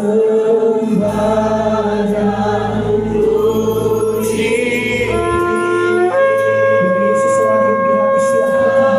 dan puji. Biar Yesus lahir di hati setiap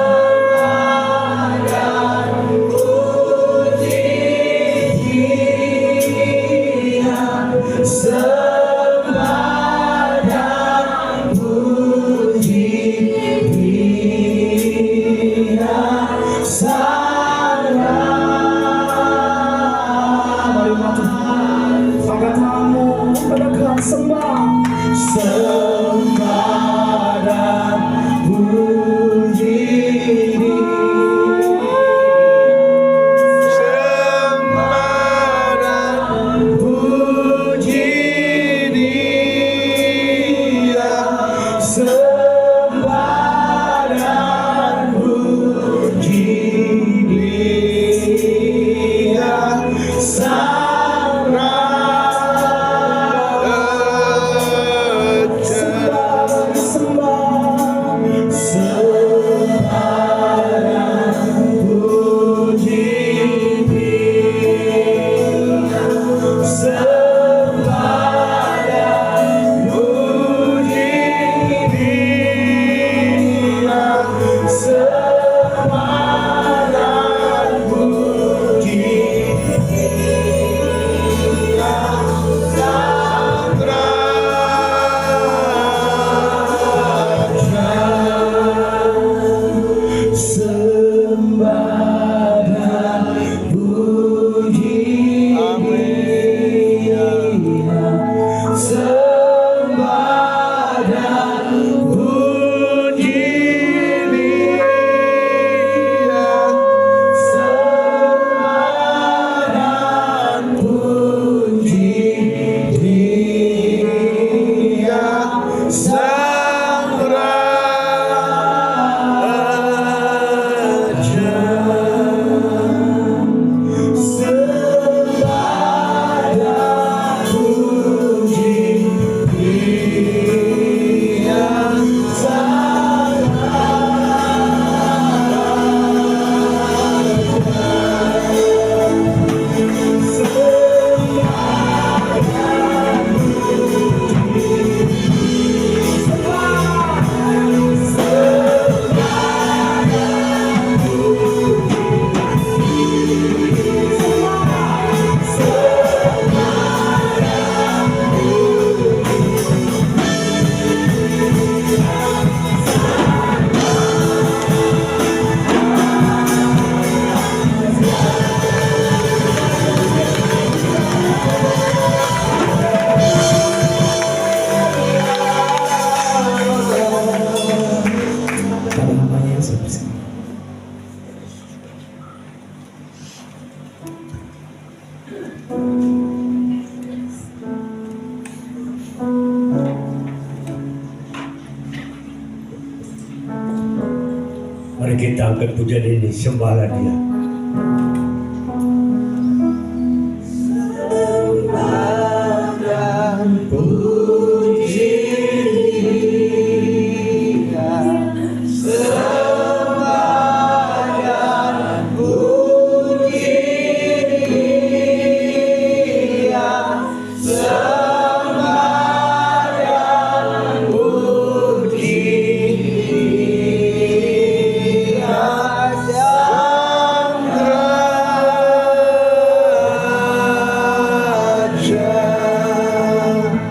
Mari kita angkat pujian ini, sembahlah Dia.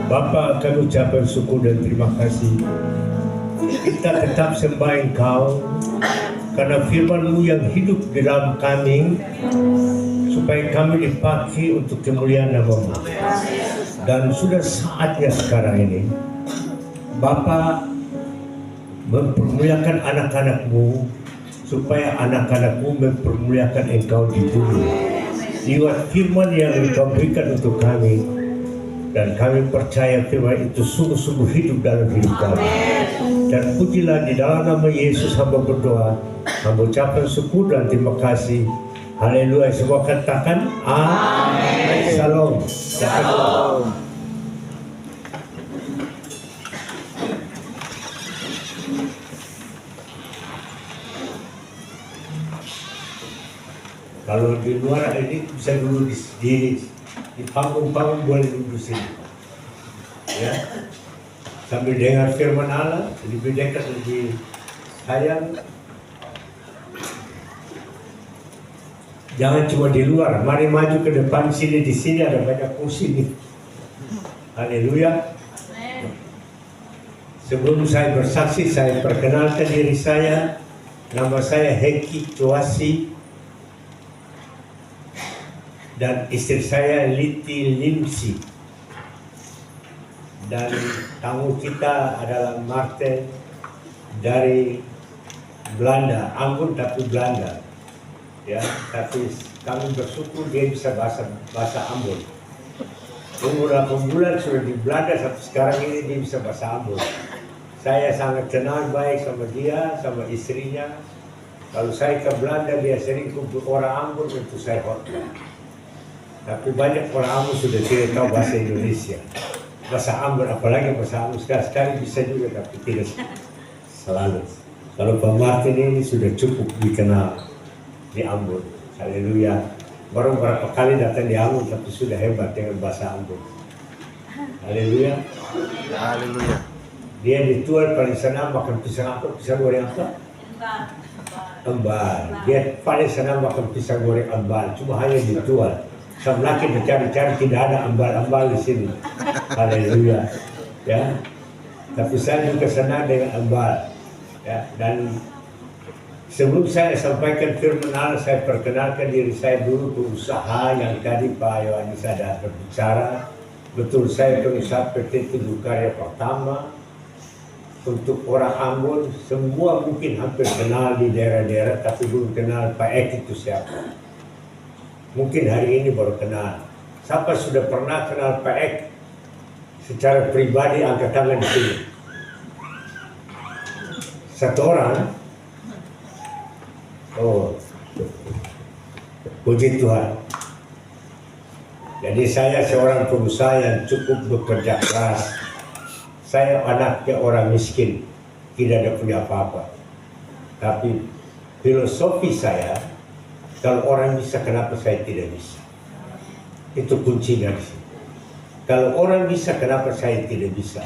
Bapa, kami ucapkan syukur dan terima kasih. Kita tetap sembah Engkau karena firman-Mu yang hidup di dalam kami, supaya kami dipakai untuk kemuliaan nama-Mu. Dan sudah saatnya sekarang ini Bapa mempermuliakan anak-anak-Mu, supaya anak-anak-Mu mempermuliakan Engkau di bumi. Lewat firman yang Engkau berikan untuk kami, dan kami percaya firman itu sungguh-sungguh hidup dalam hidup kami. Dan pujilah di dalam nama Yesus hamba berdoa, hamba ucapkan syukur dan terima kasih. Haleluya. Semua katakan amin. Shalom. Shalom. Kalau di luar ini bisa dulu di panggung-panggung boleh duduk sini. Ya. Sambil dengar firman Allah, lebih dekat, lebih sayang. Jangan cuma di luar, mari maju ke depan sini, di sini ada banyak kursi nih. Haleluya. Sebelum saya bersaksi, saya perkenalkan diri saya. Nama saya Heki Tuasi dan istri saya Liti Limsi. Dan tamu kita adalah Martin dari Belanda, Ambon tapi Belanda. Ya, tapi kami bersyukur dia bisa bahasa Ambon. Umur 8 bulan sudah di Belanda, sampai sekarang ini dia bisa bahasa Ambon. Saya sangat kenal baik sama dia, sama istrinya. Kalau saya ke Belanda, dia sering kumpul orang Ambon, itu saya hormat. Tapi banyak orang Ambon sudah tidak tahu bahasa Indonesia. Bahasa Ambon, apalagi bahasa Ambon sekali bisa juga, tapi tidak selalu. Kalau Pak Martin ini sudah cukup dikenal di Ambon. Haleluya. Baru beberapa kali datang di Ambon, tapi sudah hebat dengan bahasa Ambon. Haleluya. Haleluya. Dia ditual paling senang makan pisang apa? Pisang goreng apa? Ambal. Dia paling senang makan pisang goreng ambal. Cuma hanya ditual. Sang laki mencari-cari, tidak ada ambal-ambal di sini. Haleluya. Ya. Tapi saya juga senang dengan ambal. Ya. Dan sebelum saya sampaikan firman Allah, saya perkenalkan diri saya dulu, berusaha yang tadi Pak Yohanes ada berbicara. Betul, saya berusaha PT Teguh Karya pertama. Untuk orang Ambon, semua mungkin hampir kenal di daerah-daerah, tapi belum kenal Pak Ek itu siapa. Mungkin hari ini baru kenal. Siapa sudah pernah kenal Pak Ek secara pribadi, angkat tangan di sini. Satu orang. Oh, puji Tuhan. Jadi saya seorang pengusaha yang cukup bekerja keras. Saya anaknya orang miskin, tidak ada punya apa-apa. Tapi filosofi saya, kalau orang bisa, kenapa saya tidak bisa? Itu kuncinya di sini. Kalau orang bisa, kenapa saya tidak bisa?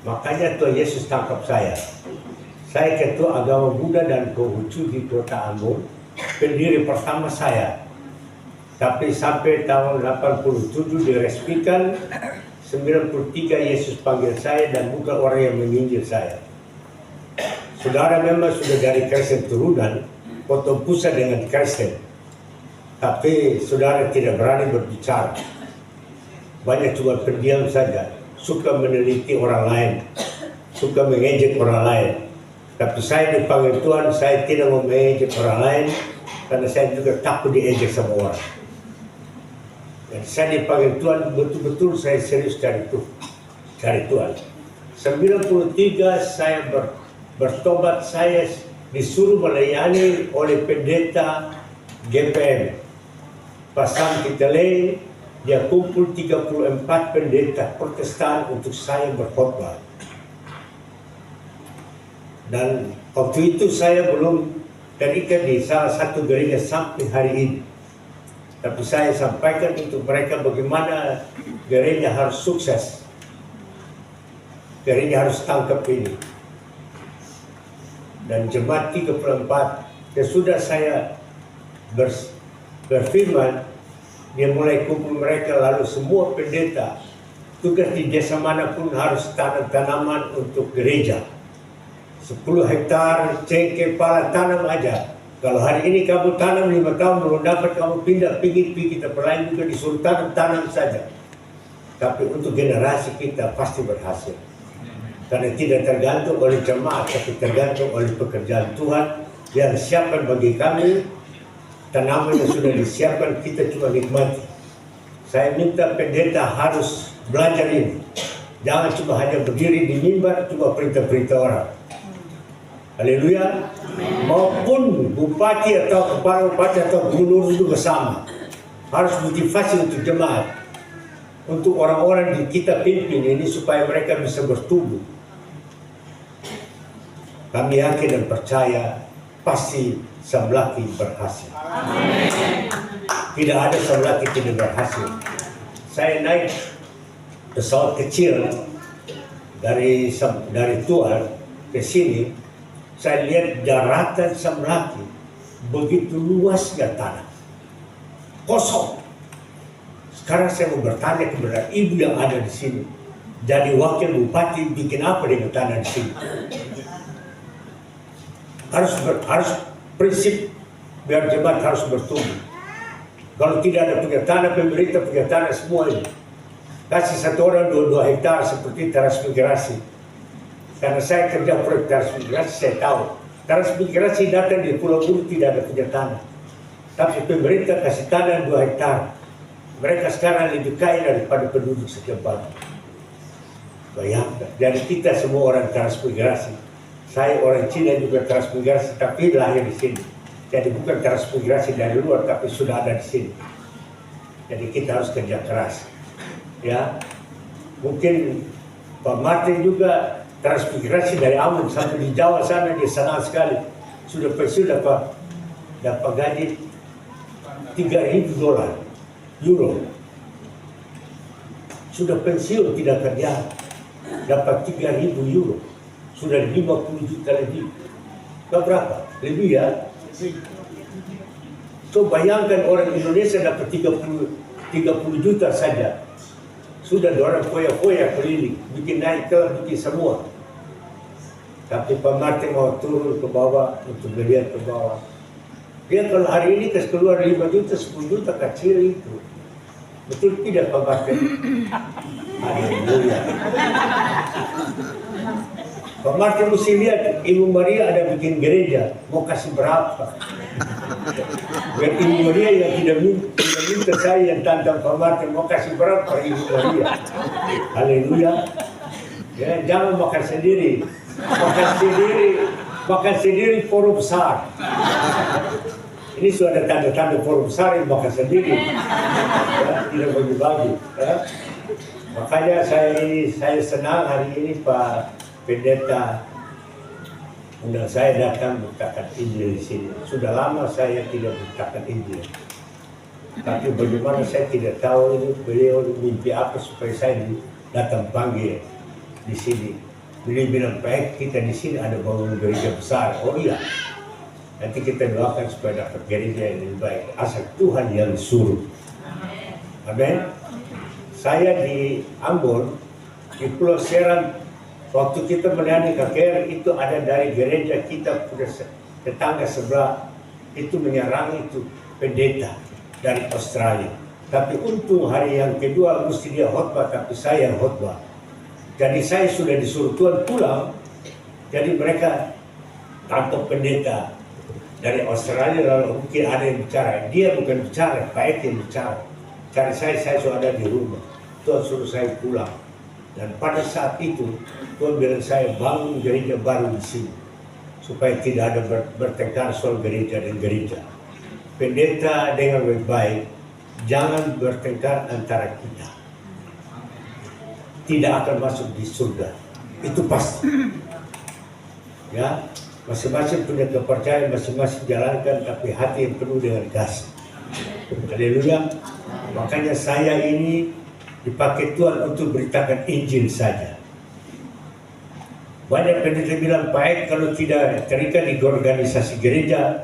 Makanya Tuhan Yesus tangkap saya. Saya ketua agama Buddha dan Konghucu di kota Ambon, pendiri pertama saya. Tapi sampai tahun 87 diresmikan, 93 Yesus panggil saya dan bukan orang yang menyindir saya. Saudara memang sudah dari Kristen turunan, potong pusat dengan Kristen. Tapi saudara tidak berani berbicara. Banyak cuma pendiam saja, suka meneliti orang lain, suka mengejek orang lain. Tapi saya dipanggil Tuhan, saya tidak mau mengejek orang lain, karena saya juga takut diejek sama orang. Dan saya dipanggil Tuhan, betul-betul saya serius cari Tuhan. 93 saya bertobat, saya disuruh melayani oleh pendeta GPM. Pasang Kitale, dia kumpul 34 pendeta Protestan untuk saya berkhotbah. Dan waktu itu saya belum terikat di salah satu gereja sampai hari ini. Tapi saya sampaikan untuk mereka bagaimana gereja harus sukses. Gereja harus tangkap ini. Dan jemaat 34, sesudah saya berfirman, dia mulai kumpul mereka, lalu semua pendeta, tugas di desa manapun harus tanam tanaman untuk gereja. 10 hektar, cengkeh, pala, tanam aja. Kalau hari ini kamu tanam 5 tahun belum dapat, kamu pindah pergi tempat lain juga disuruh tanam saja. Tapi untuk generasi kita pasti berhasil. Karena tidak tergantung oleh jemaat, tapi tergantung oleh pekerjaan Tuhan yang siapkan bagi kami. Tanaman yang sudah disiapkan kita cuma nikmati. Saya minta pendeta harus belajar ini. Jangan cuma hanya berdiri di mimbar, cuma perintah-perintah orang. Haleluya. Maupun bupati atau kepala bupati atau gubernur itu bersama. Harus motivasi untuk jemaat. Untuk orang-orang yang kita pimpin ini supaya mereka bisa bertumbuh. Kami yakin dan percaya pasti Samlaki berhasil. Amin. Tidak ada sebelah tidak berhasil. Saya naik pesawat kecil dari Tuan ke sini, saya lihat daratan Samlaki begitu luasnya tanah, kosong. Sekarang saya mau bertanya kepada ibu yang ada di sini, jadi wakil bupati bikin apa dengan tanah di sini? Harus prinsip biar jemaat harus bertumbuh. Kalau tidak ada punya tanah, pemerintah punya tanah semua ini. Kasih satu orang 2 hektar seperti transmigrasi. Karena saya kerja proyek transmigrasi, saya tahu. Transmigrasi datang di Pulau Bulu tidak ada punya tanah. Tapi pemerintah kasih tanah 2 hektar. Mereka sekarang lebih kaya daripada penduduk sekian banyak. Bayangkan, jadi kita semua orang transmigrasi. Saya orang Cina juga transmigrasi, tapi lahir di sini. Jadi bukan transmigrasi dari luar, tapi sudah ada di sini. Jadi kita harus kerja keras. Ya, mungkin Pak Martin juga transmigrasi dari Ambon sampai di Jawa sana, dia senang sekali. Sudah dapat gaji $3.000 euro. Sudah pensiun tidak kerja, dapat 3.000 euro. Sudah 50 juta lebih. Berapa? Lebih ya? So bayangkan orang Indonesia dapat 30 juta saja. Sudah orang foya-foya keliling, bikin naik ke, bikin semua. Tapi Pak Martin mau turun ke bawah untuk melihat ke bawah. Dia kalau hari ini keluar 5 juta, 10 juta kecil itu. Betul tidak Pak Martin? Haleluya. Pak Martin mesti lihat Ibu Maria ada bikin gereja, mau kasih berapa? Biar Ibu Maria yang tidak minta saya yang tantang Pak Martin mau kasih berapa Ibu Maria? Haleluya. Ya, jangan makan sendiri, makan sendiri forum besar. Ini sudah ada tanda-tanda forum besar yang makan sendiri, ya, tidak bagi-bagi. Ya. Makanya saya senang hari ini Pak Pendeta undang saya datang beritakan Injil di sini. Sudah lama saya tidak beritakan Injil. Tapi bagaimana saya tidak tahu ini beliau mimpi apa supaya saya datang panggil di sini. Beliau bilang baik kita di sini ada bangun gereja besar. Oh iya. Nanti kita doakan supaya dapat gereja yang lebih baik. Asal Tuhan yang suruh. Amin. Saya di Ambon, di Pulau Seram. Waktu kita melayani KKR itu ada dari gereja kita punya tetangga sebelah itu menyerang itu pendeta dari Australia. Tapi untung hari yang kedua mesti dia khotbah, tapi saya yang khotbah. Jadi saya sudah disuruh Tuhan pulang. Jadi mereka tangkap pendeta dari Australia lalu mungkin ada yang bicara. Dia bukan bicara, Pak Eki yang bicara. Cari saya sudah ada di rumah. Tuhan suruh saya pulang. Dan pada saat itu, Tuhan bilang saya bangun gereja baru di sini. Supaya tidak ada bertengkar soal gereja dan gereja. Pendeta dengan baik-baik, jangan bertengkar antara kita. Tidak akan masuk di surga. Itu pasti. Ya, masing-masing punya kepercayaan, masing-masing jalankan, tapi hati yang penuh dengan kasih. Haleluya. Makanya saya ini dipakai Tuhan untuk beritakan Injil saja. Banyak pendeta bilang baik kalau tidak terikat di organisasi gereja,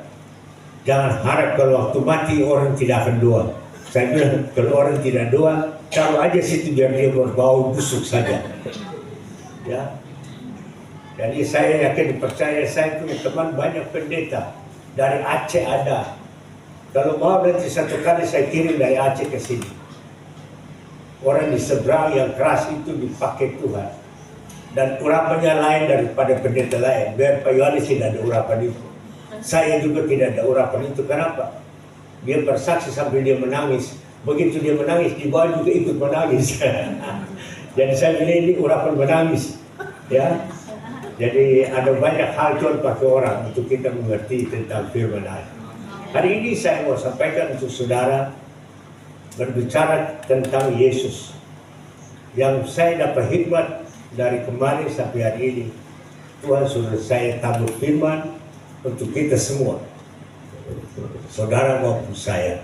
jangan harap kalau waktu mati orang tidak akan doa. Saya bilang kalau orang tidak doa, taruh aja situ biar dia berbau busuk saja. Ya. Jadi saya yakin percaya saya punya teman banyak pendeta dari Aceh ada. Kalau mau nanti satu kali saya kirim dari Aceh ke sini. Orang di seberang yang keras itu dipakai Tuhan. Dan urapannya lain daripada pendeta lain. Biar Pak Yohanes tidak ada urapan itu. Saya juga tidak ada urapan itu. Kenapa? Dia bersaksi sambil dia menangis. Begitu dia menangis, di bawah juga ikut menangis. Jadi saya bilang ini urapan menangis. Ya. Jadi ada banyak hal Tuhan pakai orang untuk kita mengerti tentang firman Allah. Hari ini saya mau sampaikan untuk saudara berbicara tentang Yesus. Yang saya dapat hikmat dari kemarin sampai hari ini, Tuhan sudah saya tabur firman untuk kita semua, saudara maupun saya.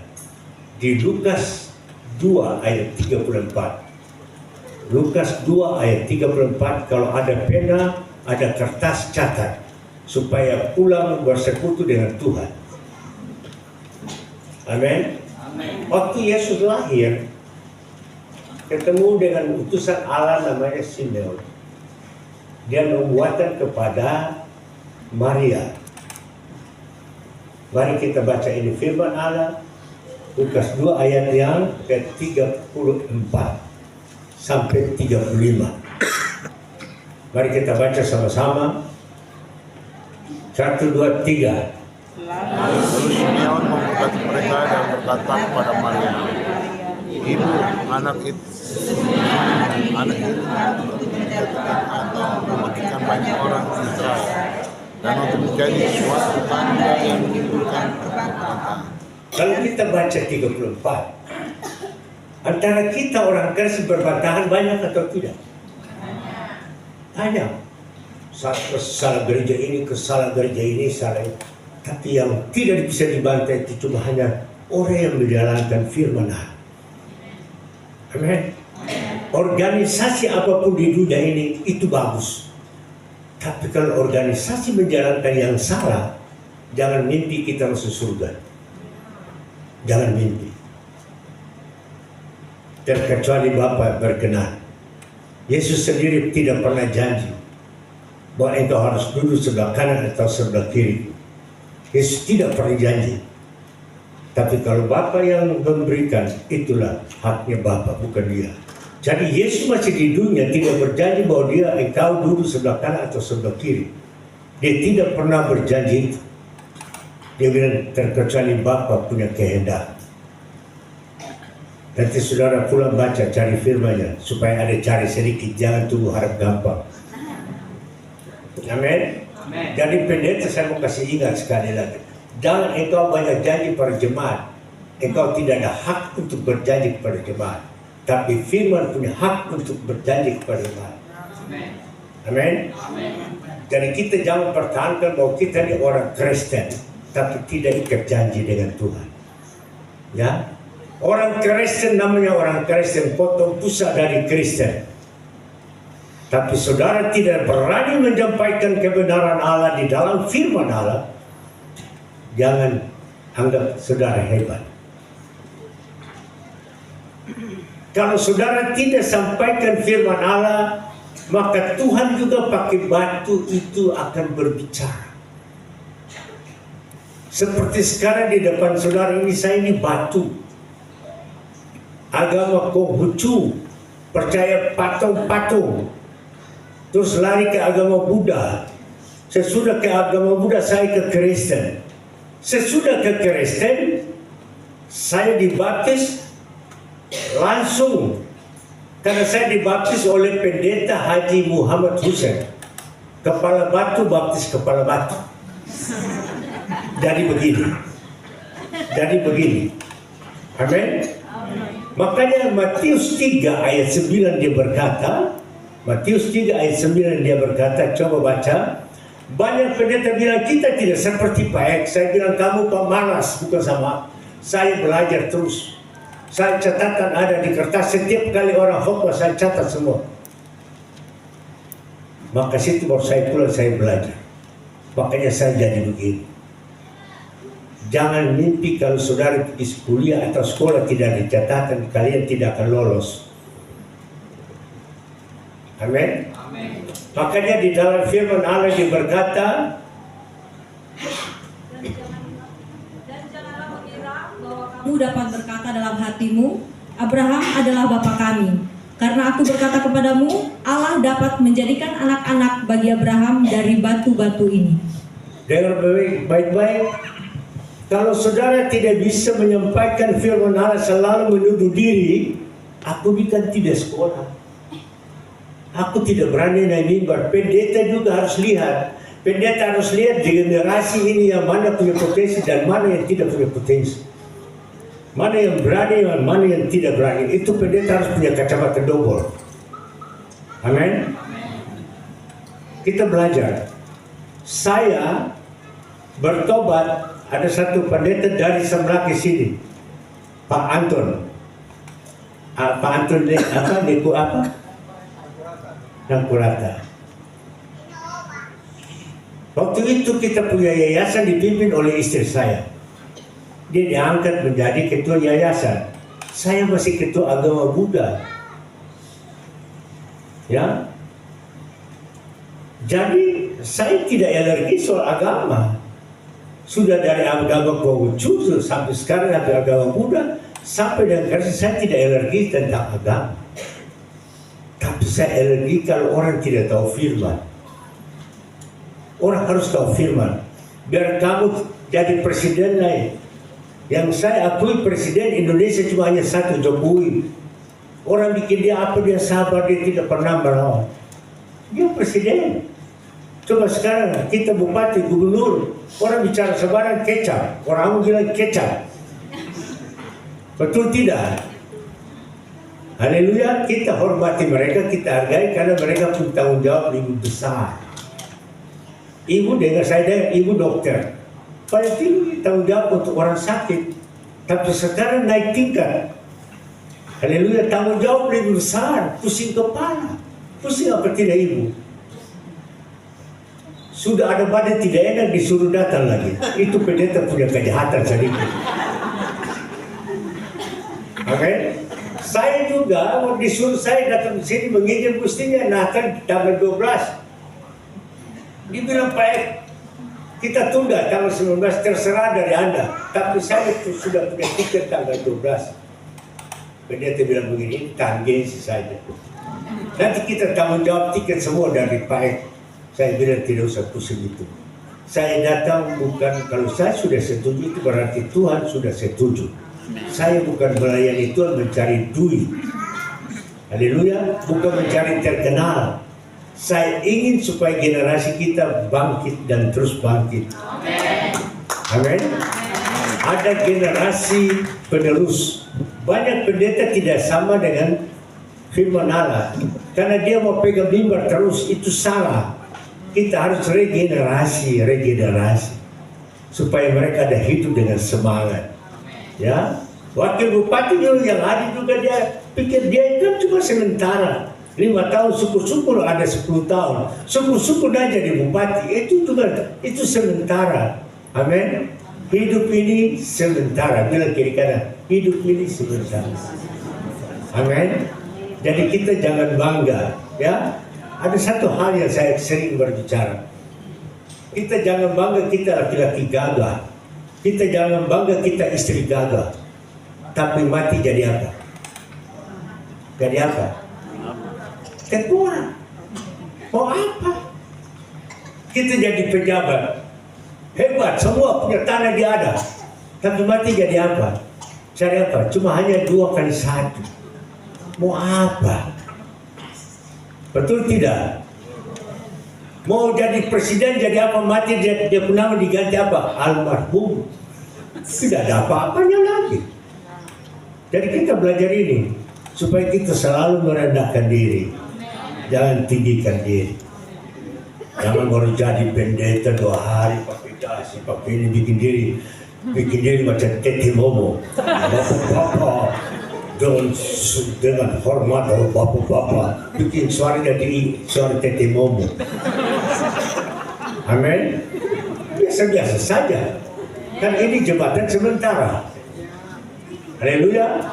di Lukas 2 ayat 34. Lukas 2 ayat 34, kalau ada pena, ada kertas, catat supaya pulang bersekutu dengan Tuhan. Amin. Waktu Yesus lahir, ketemu dengan utusan Allah namanya Simeon. Dia membuatkan kepada Maria. Mari kita baca ini firman Allah, Lukas 2 ayat yang ke-34 sampai 35. Mari kita baca sama-sama. 1, 2, 3. Lalu Simeon memberkati mereka dan berkata kepada Maria, Ibu, anak itu menjadikan atau membagikan banyak orang di Israel, dan untuk menjadi suatu tanda yang menimbulkan kebanggaan. Kalau kita baca 34, antara kita orang Kristen berbantahan banyak atau tidak? Banyak. Salah gereja ini, kesalahan gereja ini, salah ini. Tapi yang tidak bisa dibantai itu cuma hanya orang yang menjalankan firman Allah. Amin. Organisasi apapun di dunia ini itu bagus. Tapi kalau organisasi menjalankan yang salah, jangan mimpi kita masuk surga. Jangan mimpi. Terkecuali Bapa berkenan. Yesus sendiri tidak pernah janji bahwa engkau harus duduk sebelah kanan atau sebelah kiri. Yesus tidak pernah janji. Tapi kalau Bapa yang memberikan, itulah haknya Bapa, bukan dia. Jadi Yesus masih di dunia tidak berjanji bahwa dia engkau duduk sebelah kanan atau sebelah kiri. Dia tidak pernah berjanji itu. Dia bilang terkecuali Bapa punya kehendak. Nanti saudara pulang baca, cari firman-Nya supaya ada cari sedikit, jangan tunggu harap gampang. Amin. Jadi pendeta saya mau kasih ingat sekali lagi. Jangan engkau banyak janji pada jemaat. Engkau tidak ada hak untuk berjanji kepada jemaat. Tapi firman punya hak untuk berjanji kepada jemaat. Amin. Jadi kita jangan pertahankan bahwa kita ini orang Kristen, tapi tidak ikat janji dengan Tuhan. Ya, orang Kristen namanya orang Kristen, potong pusat dari Kristen. Tapi saudara tidak berani menyampaikan kebenaran Allah di dalam firman Allah, jangan anggap saudara hebat. Kalau saudara tidak sampaikan firman Allah, maka Tuhan juga pakai batu itu akan berbicara. Seperti sekarang di depan saudara ini, saya ini batu. Agama Konghucu, percaya patung-patung. Terus lari ke agama Buddha. Sesudah ke agama Buddha, saya ke Kristen. Sesudah ke Kristen, saya dibaptis langsung. Karena saya dibaptis oleh pendeta Haji Muhammad Hussein. Kepala batu, baptis kepala batu. Jadi begini. Amin. Makanya Matius 3 ayat 9 dia berkata, Matius 3 ayat 9 dia berkata, coba baca. Banyak pendeta bilang kita tidak seperti Pak X. Saya bilang kamu pemalas, bukan sama. Saya belajar terus. Saya catatan ada di kertas. Setiap kali orang khotbah saya catat semua. Maka situ baru saya pulang, saya belajar. Makanya saya jadi begini. Jangan mimpi kalau saudara pergi kuliah atau sekolah tidak ada catatan, kalian tidak akan lolos. Amin. Makanya di dalam firman Allah berkata, dan janganlah mengira bahwa kamu dapat berkata dalam hatimu, Abraham adalah bapa kami. Karena aku berkata kepadamu, Allah dapat menjadikan anak-anak bagi Abraham dari batu-batu ini. Dengar baik-baik. Kalau saudara tidak bisa menyampaikan firman Allah, selalu menuduh diri, aku bukan tidak sekolah. Aku tidak berani naik mimbar. Pendeta juga harus lihat. Pendeta harus lihat di generasi ini yang mana punya potensi dan mana yang tidak punya potensi. Mana yang berani dan mana yang tidak berani. Itu pendeta harus punya kacamata double. Amin. Kita belajar. Saya bertobat. Ada satu pendeta dari sebelah ke sini. Pak Anton. Pak Anton Deku apa? Nangkurata. Waktu itu kita punya yayasan dipimpin oleh istri saya. Dia diangkat menjadi ketua yayasan. Saya masih ketua agama Buddha. Ya. Jadi saya tidak alergi soal agama. Sudah dari agama Konghucu sampai sekarang sampai agama Buddha, sampai dengan kasih saya tidak alergi tentang agama. Tapi saya alergi kalau orang tidak tahu firman. Orang harus tahu firman. Biar kamu jadi presiden lain. Yang saya akui presiden Indonesia cuma hanya satu, Jokowi. Orang bikin dia apa, dia sabar, dia tidak pernah melawan. Dia presiden. Coba sekarang kita bupati, gubernur, orang bicara sebarang kecap. Orang bilang kecap. Betul tidak? Haleluya, kita hormati mereka, kita hargai karena mereka punya tanggung jawab lebih besar. Ibu dengar saya, ibu dokter. Paling tinggi tanggung jawab untuk orang sakit. Tapi sekarang naik tingkat. Haleluya, tanggung jawab lebih besar. Pusing kepala. Pusing apa tidak ibu? Sudah ada badan tidak enak disuruh datang lagi. Itu pendeta punya kejahatan sedikit. Oke? Saya juga disuruh saya datang di sini menginjil mestinya Natal tanggal 12. Dibilang Pak, kita tunda tanggal 19, terserah dari Anda. Tapi saya itu sudah punya tiket tanggal 12. Pendeta bilang begini, tangensi saja. Nanti kita tanggung jawab tiket semua dari Pak. Saya bilang tidak usah pusing itu. Saya datang bukan, kalau saya sudah setuju itu berarti Tuhan sudah setuju. Saya bukan melayani Tuhan mencari duit. Haleluya, bukan mencari terkenal. Saya ingin supaya generasi kita bangkit dan terus bangkit. Amin. Ada generasi penerus. Banyak pendeta tidak sama dengan firman Allah. Karena dia mau pegang mimbar terus, itu salah. Kita harus regenerasi. Supaya mereka ada hidup dengan semangat. Ya, wakil bupati dulu yang ada juga dia pikir dia itu cuma sementara. 5 tahun, syukur-syukur ada 10 tahun. Syukur-syukur dah jadi bupati. Itu juga, itu sementara. Amin. Hidup ini sementara. Bilang kiri kanan, hidup ini sementara. Amin. Jadi kita jangan bangga. Ya, ada satu hal yang saya sering berbicara. Kita jangan bangga kita laki-laki gagah. Kita jangan bangga kita istri gagah. Tapi mati jadi apa? Jadi apa? Ketua. Mau apa? Kita jadi pejabat. Hebat, semua punya tanah dia ada. Tapi mati jadi apa? Cari apa? Cuma hanya 2 kali 1. Mau apa? Betul tidak? Mau jadi presiden jadi apa? Mati dia nama diganti apa? Almarhum. Tidak ada apa-apanya lagi. Jadi kita belajar ini supaya kita selalu merendahkan diri. Jangan tinggikan diri. Jangan baru jadi pendeta 2 hari pakai dasi, pakai ini bikin diri macam tete momo. Bapak-bapak dengan hormat bapak-bapak bikin suaranya di suara tete momo. Amin. Biasa-biasa saja. Kan ini jabatan sementara. Haleluya.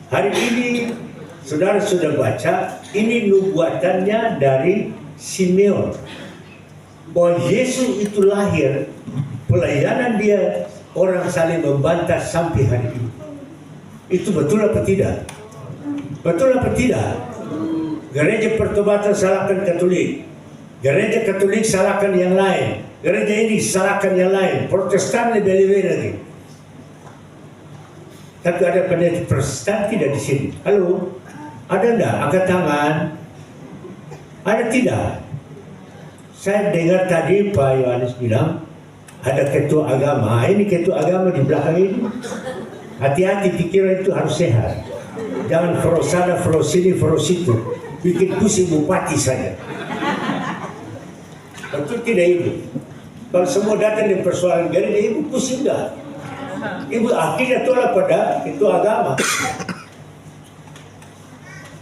Hari ini saudara sudah baca, ini nubuatannya dari Simeon. Bahwa Yesus itu lahir, pelayanan dia orang saling membantah sampai hari ini. Itu betul apa tidak? Betul apa tidak? Gereja Pertobatan salahkan Katolik. Gereja Katolik salahkan yang lain. Gereja ini salahkan yang lain. Protestan lebih-lebih lagi. Tapi ada pendeta Protestan tidak di sini. Halo, ada enggak? Angkat tangan. Ada tidak? Saya dengar tadi Pak Yohanes bilang ada ketua agama. Ini ketua agama di belakang ini. Hati-hati, pikiran itu harus sehat. Jangan fros sana, fros sini, fros situ. Bikin pusing bupati saja. Betul tidak ibu? Kalau semua datang di persoalan gereja, ibu pusing enggak? Ibu akhirnya tolak pada itu agama.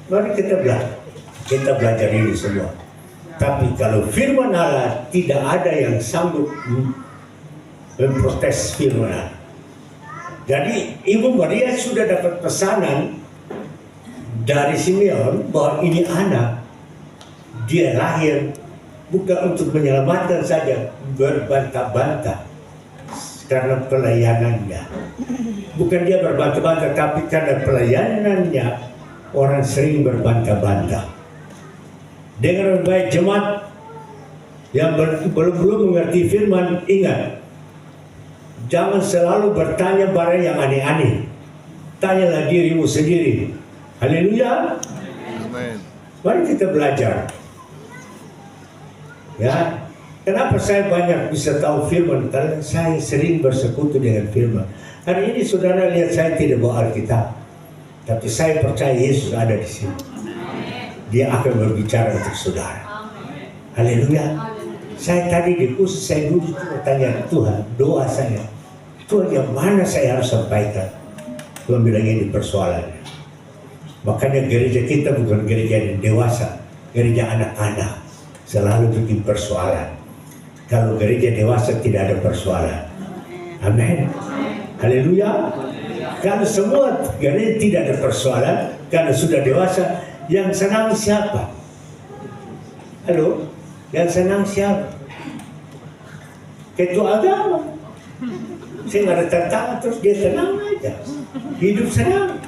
Mari kita belajar ini semua. Tapi kalau firman Allah tidak ada yang sanggup memprotes firman Allah. Jadi Ibu Maria sudah dapat pesanan dari Simeon bahwa ini anak, dia lahir bukan untuk menyelamatkan saja, berbantah-bantah karena pelayanannya. Bukan dia berbantah-bantah, tapi karena pelayanannya orang sering berbantah-bantah. Dengan baik jemaat yang belum mengerti firman, ingat, jangan selalu bertanya barang yang aneh-aneh. Tanyalah dirimu sendiri. Haleluya. Amin. Mari kita belajar. Ya, kenapa saya banyak bisa tahu firman? Karena saya sering bersekutu dengan firman. Hari ini saudara lihat saya tidak bawa Alkitab, tapi saya percaya Yesus ada di sini. Dia akan berbicara untuk saudara. Haleluya. Saya tadi di khusus saya dulu tanya Tuhan, doa saya, Tuhan yang mana saya harus sampaikan? Tuhan bilang ini persoalannya. Makanya gereja kita bukan gereja yang dewasa, gereja anak-anak. Selalu bikin persoalan. Kalau gereja dewasa tidak ada persoalan. Amin. Haleluya. Kalau semua gereja tidak ada persoalan, kalau sudah dewasa, yang senang siapa? Halo? Yang senang siapa? Ketua agama. Saya nggak ada tantangan, terus dia tenang aja. Hidup senang.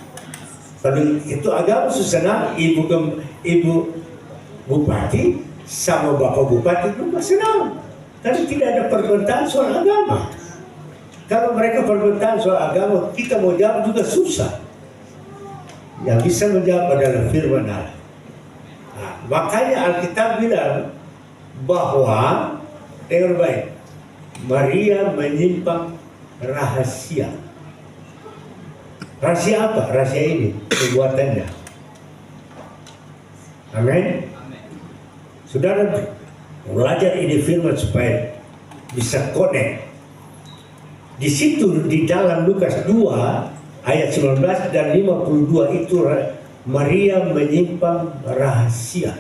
Kalau itu agama senang, ibu bupati sama bapak bupati juga senang. Tapi tidak ada perbentaan soal agama. Kalau mereka perbentaan soal agama, kita mau jawab juga susah. Yang bisa menjawab adalah firman Allah. Nah, makanya Alkitab bilang bahwa dengan baik Maria menyimpan rahasia. Rahasia apa? Rahasia ini perbuatannya. Amin. Saudara belajar ini firman supaya bisa connect. Di situ di dalam Lukas 2 ayat 19 dan 52 itu Maria menyimpan rahasia.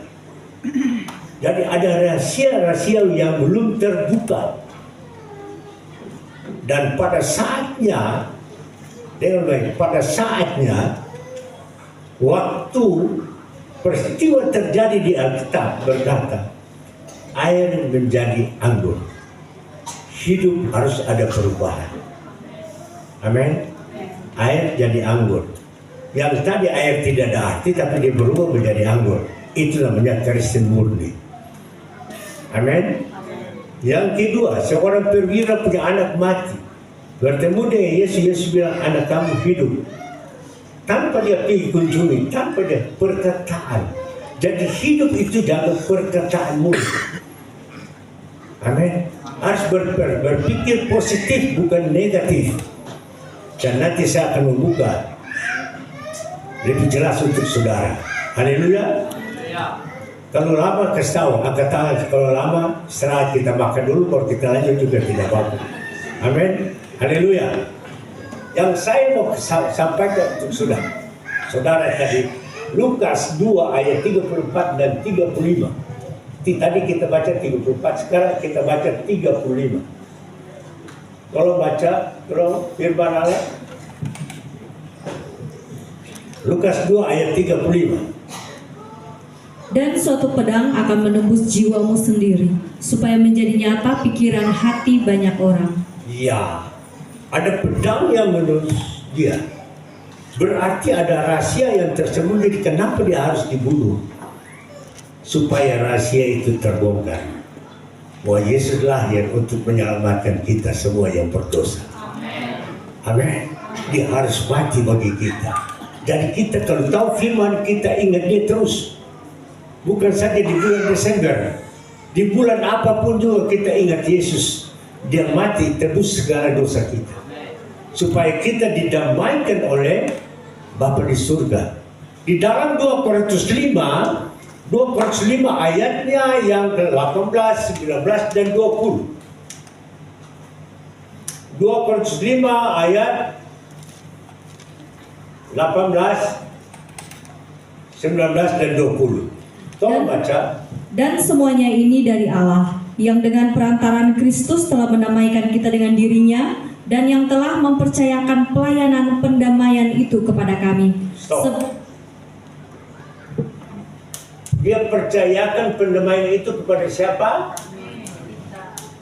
Jadi ada rahasia-rahasia yang belum terbuka. Dan pada saatnya, dengan baik, pada saatnya waktu peristiwa terjadi di Alkitab berkata, air menjadi anggur. Hidup harus ada perubahan. Amin. Air jadi anggur. Yang tadi air tidak ada arti tapi dia berubah menjadi anggur. Itu namanya Kristen murni. Amin. Yang kedua, seorang perwira punya anak mati. Bertemu dengan Yesus, Yesus bilang anak kamu hidup. Tanpa dia pergi kunjungi, tanpa dia perkataan. Jadi hidup itu dalam perkataan mulut. Amin. Harus berpikir positif bukan negatif. Dan nanti saya akan membuka lebih jelas untuk saudara. Haleluya. Kalau lama kasih tahu, angkat tangan. Kalau lama istirahat, kita makan dulu, baru kita lanjut juga tidak apa-apa. Amin. Haleluya. Yang saya mau sampaikan untuk saudara tadi, Lukas 2 ayat 34 dan 35. Tadi kita baca 34, sekarang kita baca 35. Kalau baca, tolong firman Allah. Lukas 2 ayat 35. Dan suatu pedang akan menembus jiwamu sendiri, supaya menjadi nyata pikiran hati banyak orang. Ya, ada pedang yang menembus dia. Berarti ada rahasia yang tersembunyi. Kenapa dia harus dibunuh? Supaya rahasia itu terbongkar. Bahwa Yesus lahir untuk menyelamatkan kita semua yang berdosa. Amin. Dia harus mati bagi kita. Dan kita kalau tahu firman, kita ingat dia terus. Bukan saja di bulan Desember. Di bulan apapun juga kita ingat Yesus. Dia mati tebus segala dosa kita. Supaya kita didamaikan oleh Bapa di surga. Di dalam 2 Korintus 5 ayatnya yang ke-18, 19 dan 20. 2 2 Korintus 5 ayat 18, 19 dan 20. Tolong baca. Dan semuanya ini dari Allah, yang dengan perantaraan Kristus telah mendamaikan kita dengan dirinya, dan yang telah mempercayakan pelayanan pendamaian itu kepada kami. Dia percayakan pendamaian itu kepada siapa?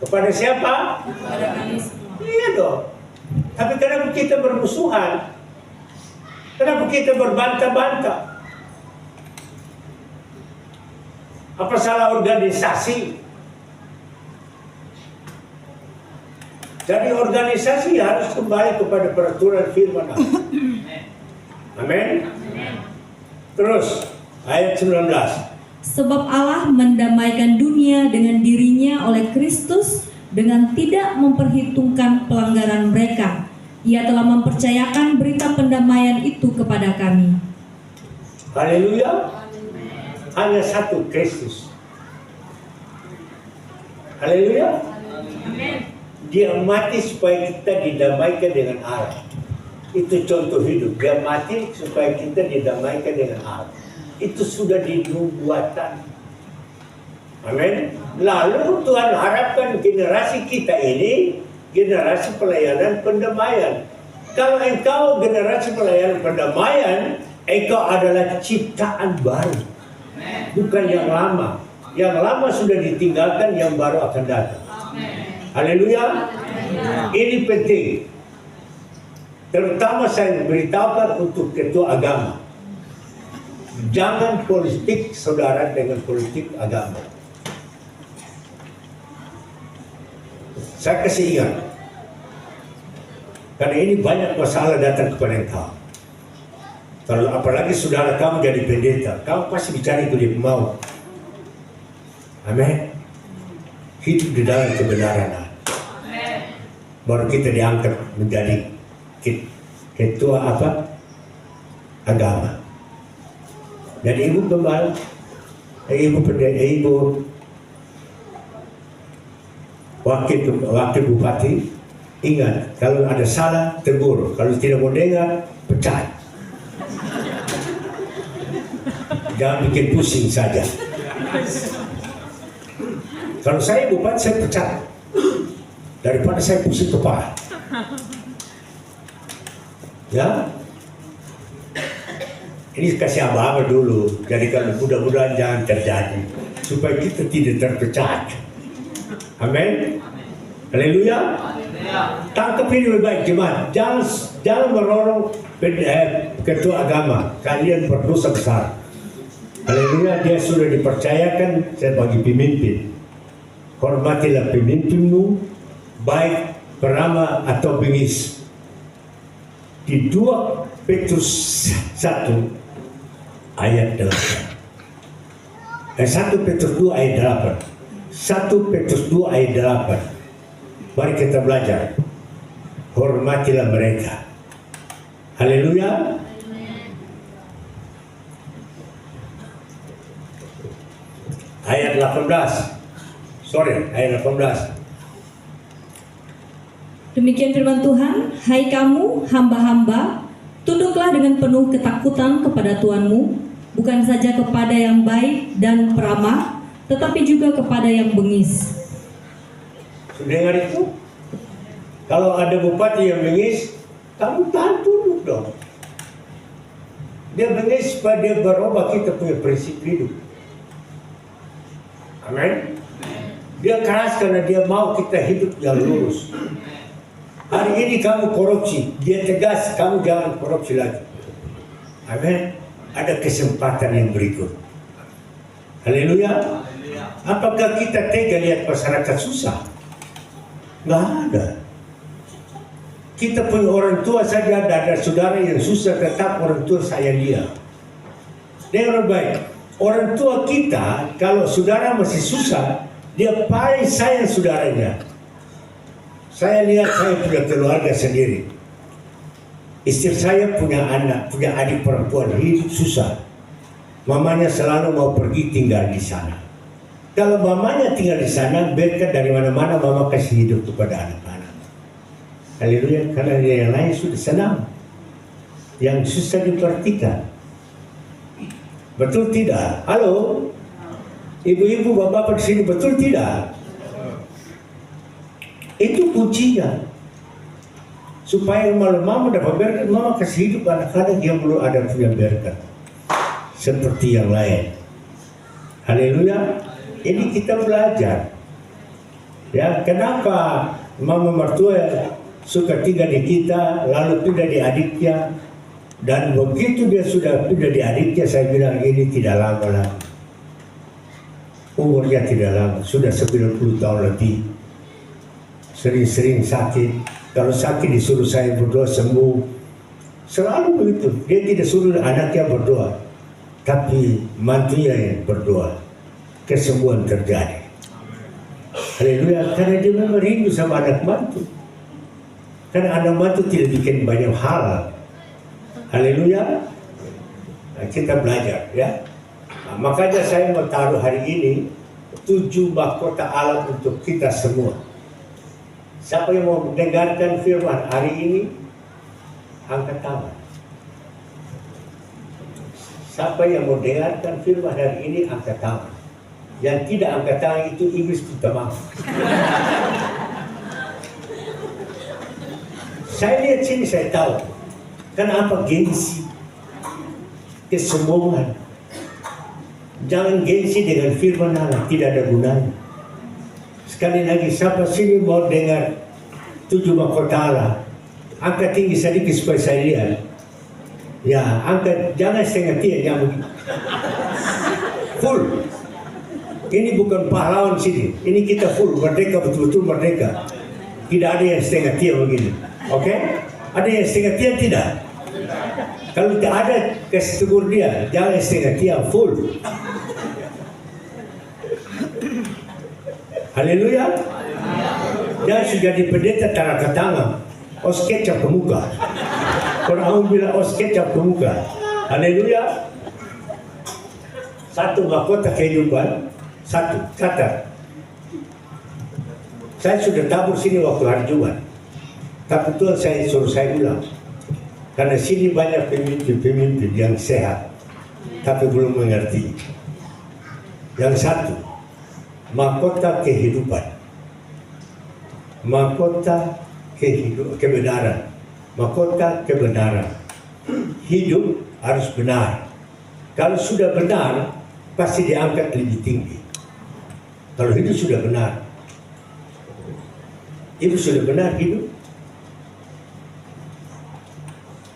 Kepada siapa? Kepada kami semua. Iya dong. Tapi kenapa kita bermusuhan? Kenapa kita berbantah-bantah? Apa salah organisasi? Jadi organisasi harus kembali kepada peraturan firman Allah. Amin. Terus ayat 19. Sebab Allah mendamaikan dunia dengan dirinya oleh Kristus dengan tidak memperhitungkan pelanggaran mereka. Ia telah mempercayakan berita pendamaian itu kepada kami. Haleluya. Hanya satu Kristus. Haleluya. Dia mati supaya kita didamaikan dengan Allah. Itu contoh hidup. Dia mati supaya kita didamaikan dengan Allah. Itu sudah dinubuatan. Amin. Lalu Tuhan harapkan generasi kita ini generasi pelayanan pendamaian. Kalau engkau generasi pelayanan pendamaian, engkau adalah ciptaan baru, bukan yang lama. Yang lama sudah ditinggalkan, yang baru akan datang. Haleluya. Ini penting. Terutama saya beritahukan untuk ketua agama. Jangan politik saudara dengan politik agama. Saya kasih ingat. Karena ini banyak masalah datang kepada engkau. Kalau apalagi saudara kamu jadi pendeta, kamu pasti bicara itu dia mau. Amin. Hidup di dalam kebenaran. Baru kita diangkat menjadi ketua agama. Dan ibu gembala, ibu wakil bupati, ingat kalau ada salah tegur, kalau tidak mau dengar pecat. Jangan bikin pusing saja. Kalau saya bupati saya pecat daripada saya pusing kepala. Ya. Ini kasih aba-aba dulu, jadi kalau mudah-mudahan jangan terjadi, supaya kita tidak terpecat. Amin. Haleluya. Tangkap ini lebih baik jemaat. Jangan merorong ketua agama. Kalian berdosa besar. Haleluya. Dia sudah dipercayakan sebagai pemimpin. Hormatilah pemimpinmu, baik peramah atau bengis. Di 2 Petrus 1 ayat 8. 1 Petrus 2 ayat 8. 1 Petrus 2 ayat 8. Mari kita belajar. Hormatilah mereka. Haleluya. Ayat 18. Ayat 18. Demikian firman Tuhan, hai kamu hamba-hamba, tunduklah dengan penuh ketakutan kepada Tuhanmu, bukan saja kepada yang baik dan peramah, tetapi juga kepada yang bengis. Dengar itu? Kalau ada bupati yang bengis, kamu tahan tunduk dong. Dia bengis supaya dia berubah kita punya prinsip hidup. Amin. Dia keras karena dia mau kita hidup yang lurus. Hari ini kamu korupsi, dia tegas, kamu jangan korupsi lagi. Amin. Ada kesempatan yang berikut. Haleluya. Apakah kita tega lihat masyarakat susah? Nggak ada. Kita punya orang tua saja, ada saudara yang susah, tetap orang tua sayang dia. Dia orang baik. Orang tua kita, kalau saudara masih susah, dia paling sayang saudaranya. Saya lihat saya punya keluarga sendiri. Istri saya punya anak, punya adik perempuan, hidup susah. Mamanya selalu mau pergi tinggal di sana. Kalau mamanya tinggal di sana, berkat dari mana-mana mama kasih hidup kepada anak-anak. Haleluya, karena yang lain sudah senang. Yang susah diperhatikan. Betul tidak? Halo? Ibu-ibu, bapak-bapak di sini, betul tidak? Itu kuncinya. Supaya mama dapat biarkan, mama kasih hidup anak-anak yang belum ada yang biarkan. Seperti yang lain. Haleluya. Ini kita belajar. Ya, kenapa mama mertua suka tinggal di kita, lalu pindah di adiknya, dan begitu dia sudah pindah di adiknya, saya bilang ini tidak lama lagi. Umurnya tidak lama, sudah 90 tahun lebih. Sering-sering sakit. Kalau sakit disuruh saya berdoa sembuh. Selalu begitu. Dia tidak suruh anaknya berdoa, tapi mantunya yang berdoa. Kesembuhan terjadi. Haleluya, karena dia memang rindu sama anak mantu. Karena anak mantu tidak bikin banyak hal. Haleluya. Nah, kita belajar ya. Nah, makanya saya mau taruh hari ini 7 mahkota Allah untuk kita semua. Siapa yang mau mendengarkan firman hari ini, angkat tangan. Siapa yang mau dengarkan firman hari ini, angkat tangan. Yang tidak angkat tangan itu iblis minta maaf. Saya lihat sini, saya tahu. Kenapa gengsi? Kesombongan. Jangan gengsi dengan firman Allah, tidak ada gunanya. Sekali lagi, siapa sini mau dengar 7 mahkota Allah? Angkat tinggi sedikit supaya saya lihat. Ya, angkat, jangan setengah tiang, jangan begitu. Full. Ini bukan pahlawan sini. Ini kita full, merdeka, betul-betul merdeka. Tidak ada yang setengah tiang begini. Oke? Ada yang setengah tiang tidak? Kalau tidak ada, kasih tegur dia. Jangan setengah tiang, full. Haleluya. Jangan sudah di pendeta taruh ke tangan. Os kecap ke muka. Orang bilang os kecap ke muka. Haleluya. 1 mahkota kehidupan. 1, catat. Saya sudah tabur sini waktu hari Jumat. Tapi Tuhan saya suruh saya ulang. Karena sini banyak pemimpin-pemimpin yang sehat. Tapi belum mengerti. Yang 1. Mahkota kehidupan. Mahkota kebenaran. Mahkota kebenaran. Hidup harus benar. Kalau sudah benar, pasti diangkat lebih tinggi. Kalau hidup sudah benar. Ibu sudah benar hidup.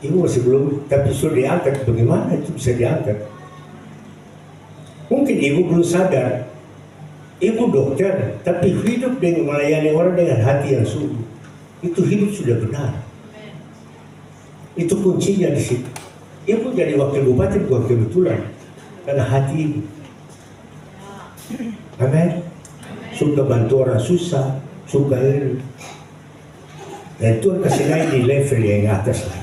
Ibu masih belum, tapi sudah diangkat. Bagaimana itu bisa diangkat? Mungkin ibu belum sadar. Ibu dokter, tapi hidup dengan melayani orang dengan hati yang sungguh. Itu hidup sudah benar. Itu kuncinya di situ. Ibu jadi wakil bupati bukan kebetulan, karena hati ibu. Amin. Suka bantu orang susah, suka ini. Dan Tuhan kasih naik di level yang atas lah.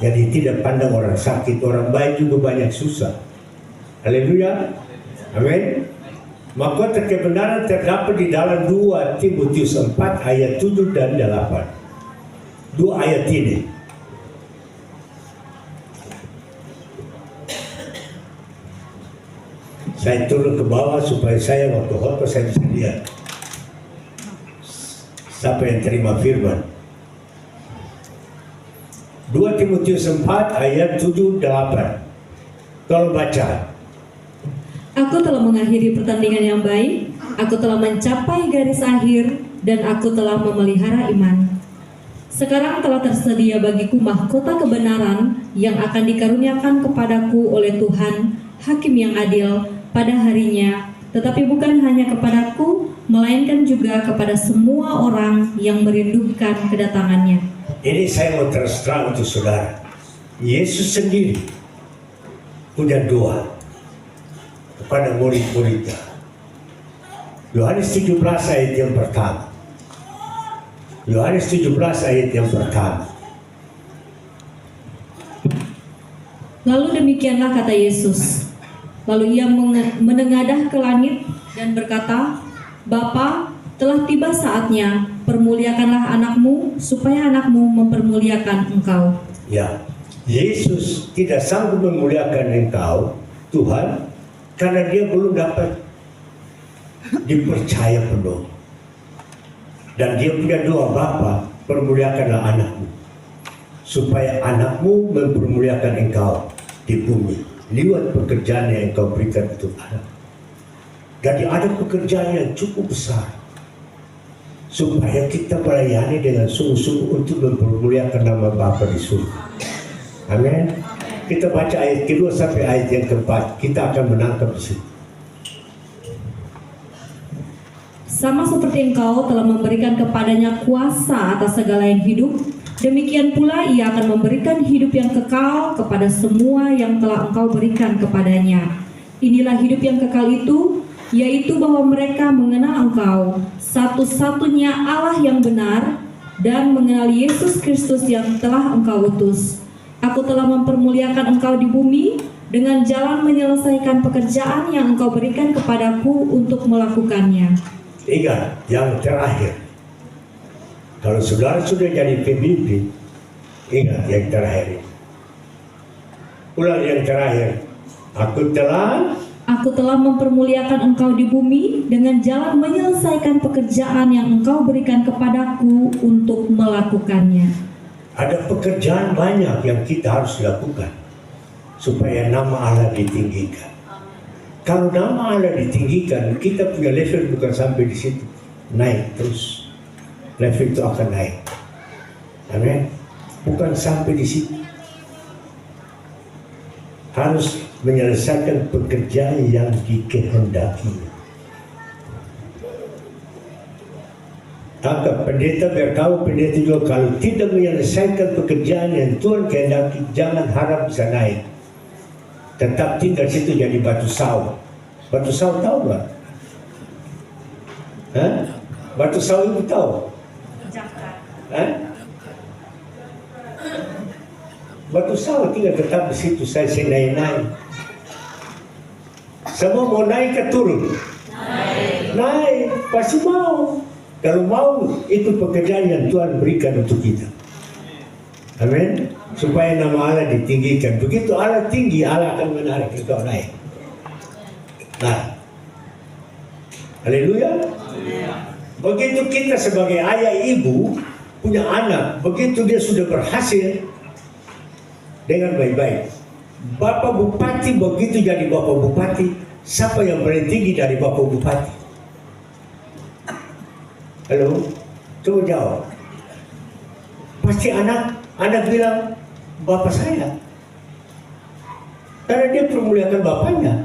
Jadi tidak pandang orang sakit, orang baik juga banyak susah. Haleluya. Amin. Mahkota kebenaran terdapat di dalam 2 Timotius 4 ayat 7 dan 8. 2 ayat ini. Saya turun ke bawah supaya saya waktu khotbah saya bisa lihat. Siapa yang terima firman? 2 Timotius 4 ayat 7 8. Tolong baca. Aku telah mengakhiri pertandingan yang baik, aku telah mencapai garis akhir, dan aku telah memelihara iman. Sekarang telah tersedia bagiku mahkota kebenaran yang akan dikaruniakan kepadaku oleh Tuhan, Hakim yang adil, pada harinya, tetapi bukan hanya kepadaku, melainkan juga kepada semua orang yang merindukan kedatangannya. Ini saya mau terus terang untuk saudara. Yesus sendiri punya doa kepada murid-muridnya. Yohanes 17 ayat yang pertama. Yohanes 17 ayat yang pertama. Lalu demikianlah kata Yesus. Lalu ia menengadah ke langit dan berkata, Bapa, telah tiba saatnya, permuliakanlah anakmu, supaya anakmu mempermuliakan engkau. Ya, Yesus tidak sanggup memuliakan engkau, Tuhan, karena dia belum dapat dipercaya penuh. Dan dia punya doa, Bapa, permuliakanlah anakmu, supaya anakmu mempermuliakan engkau di bumi lewat pekerjaan yang engkau berikan untuk anak. Jadi ada pekerjaan yang cukup besar supaya kita melayani dengan sungguh-sungguh untuk mempermuliakan nama Bapa di surga. Amin. Kita baca ayat kedua sampai ayat yang keempat. Kita akan menangkap di situ. Sama seperti engkau telah memberikan kepadanya kuasa atas segala yang hidup, demikian pula ia akan memberikan hidup yang kekal kepada semua yang telah engkau berikan kepadanya. Inilah hidup yang kekal itu, yaitu bahwa mereka mengenal engkau, satu-satunya Allah yang benar, dan mengenal Yesus Kristus yang telah engkau utus. Aku telah mempermuliakan engkau di bumi dengan jalan menyelesaikan pekerjaan yang engkau berikan kepadaku untuk melakukannya. Ingat, yang terakhir. Kalau saudara sudah jadi pemimpin, ingat yang terakhir. Ulang yang terakhir. Aku telah mempermuliakan engkau di bumi dengan jalan menyelesaikan pekerjaan yang engkau berikan kepadaku untuk melakukannya. Ada pekerjaan banyak yang kita harus lakukan supaya nama Allah ditinggikan. Kalau nama Allah ditinggikan, kita punya level bukan sampai di situ, naik terus. Level itu akan naik. Amin. Bukan sampai di situ. Harus menyelesaikan pekerjaan yang dikehendaki. Maka pendeta biar tahu, pendeta juga kalau tidak menyelesaikan pekerjaan yang Tuhan kehendaki, jangan harap bisa naik. Tetap tinggal situ jadi batu saw. Batu saw tahu nggak? Batu saw itu tahu? Batu saw tinggal tetap di situ, saya naik. Semua mau naik ke turun? Naik, pasti mau. Kalau mau, itu pekerjaan yang Tuhan berikan untuk kita. Amin. Supaya nama Allah ditinggikan. Begitu Allah tinggi, Allah akan menarik kita naik. Nah, haleluya. Begitu kita sebagai ayah ibu punya anak, begitu dia sudah berhasil dengan baik-baik. Bapak Bupati begitu jadi Bapak Bupati, siapa yang paling tinggi dari Bapak Bupati? Halo, coba jawab. Pasti anak bilang bapak saya, karena dia permuliakan bapaknya.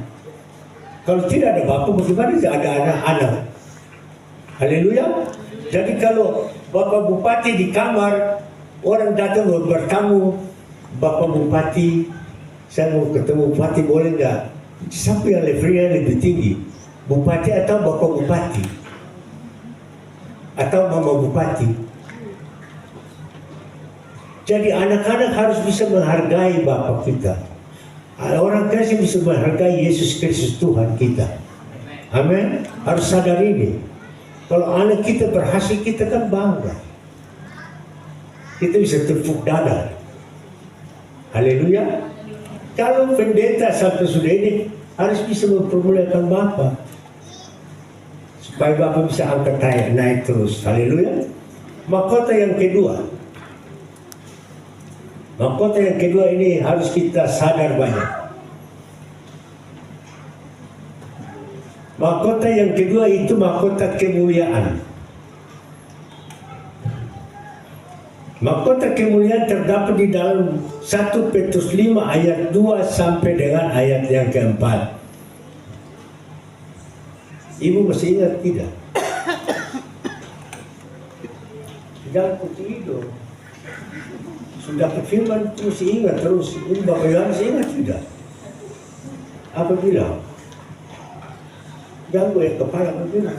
Kalau tidak ada bapak, bagaimana ada anak-anak? Haleluya. Jadi kalau Bapak Bupati di kamar, orang datang bertamu, Bapak Bupati, saya mau ketemu Bupati, boleh nggak? Siapa yang levelnya lebih tinggi? Bupati atau Bapak Bupati? Atau Mama Bupati? Jadi anak-anak harus bisa menghargai Bapak kita. Orang kasih bisa menghargai Yesus Kristus Tuhan kita. Amin. Harus sadar ini. Kalau anak kita berhasil, kita kan bangga. Kita bisa tepuk dada. Haleluya. Kalau pendeta sampai sudah ini harus bisa mempermuliakan Bapak, supaya Bapak bisa angkat naik terus. Haleluya. Mahkota yang kedua. Mahkota yang kedua ini harus kita sadar banyak. Mahkota yang kedua itu mahkota kemuliaan. Mahkota kemuliaan terdapat di dalam 1 Petrus 5 ayat 2 sampai dengan ayat yang keempat. Ibu masih ingat tidak? Jangan putus hidup. Sudah dapat firman terus ingat terus. Ini Bapak Yohanes ingat tidak? Apa bilang? Jangan goyang kepala begini.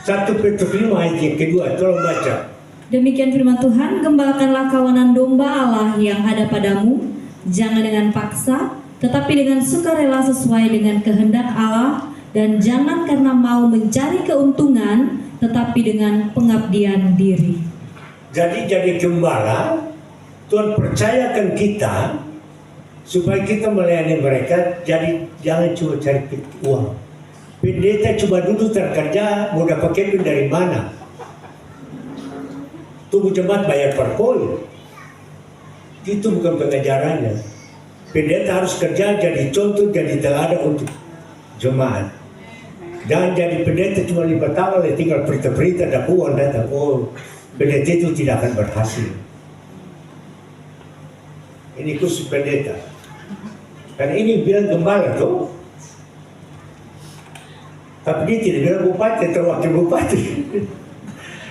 Satu Petrus 5 ayat yang kedua, tolong baca. Demikian firman Tuhan, gembalakanlah kawanan domba Allah yang ada padamu, jangan dengan paksa, tetapi dengan sukarela sesuai dengan kehendak Allah, dan jangan karena mau mencari keuntungan, tetapi dengan pengabdian diri. Jadi gembala, Tuhan percayakan kita supaya kita melayani mereka. Jadi jangan cuma cari uang. Pendeta cuma duduk terkerja, mau dapat keping dari mana? Tunggu jemaat bayar per koin. Itu bukan pengajarannya. Pendeta harus kerja jadi contoh, jadi teladan untuk jemaat. Jangan jadi pendeta cuma 5 tahun, tinggal berita-berita, dapat uang datang. Oh, pendeta itu tidak akan berhasil. Ini khusus pendeta. Karena ini bilang gembala tuh. Tapi dia tidak bilang bupati atau wakil bupati.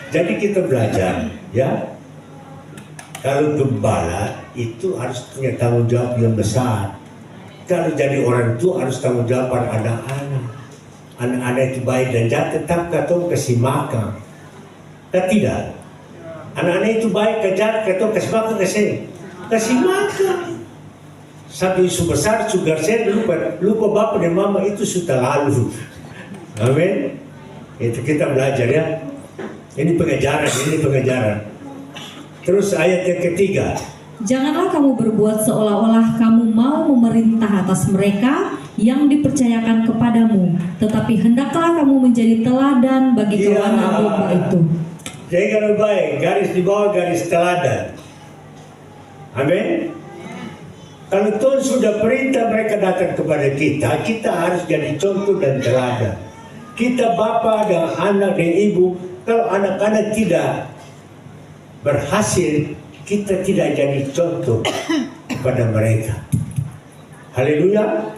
Jadi kita belajar, ya. Kalau gembala itu harus punya tanggung jawab yang besar. Kalau jadi orang tua harus tanggung jawab pada anak-anak. Anak-anak itu baik dan jahat, tetap katong kasih makan. Dan tidak. Anak-anak itu baik dan jahat, katong kasih makan, kasih makan. Satu isu besar, sugar saya lupa bapak dan mama itu sudah lalu. Amin. Itu kita belajar ya. Ini pengajaran. Terus ayat yang ketiga. Janganlah kamu berbuat seolah-olah kamu mau memerintah atas mereka yang dipercayakan kepadamu, tetapi hendaklah kamu menjadi teladan bagi kawanan domba itu. Jangan baik, garis di bawah garis teladan. Amin. Kalau Tuhan sudah perintah mereka datang kepada kita, kita harus jadi contoh dan teladan. Kita bapak dan anak dan ibu, kalau anak-anak tidak berhasil, kita tidak jadi contoh kepada mereka. Haleluya.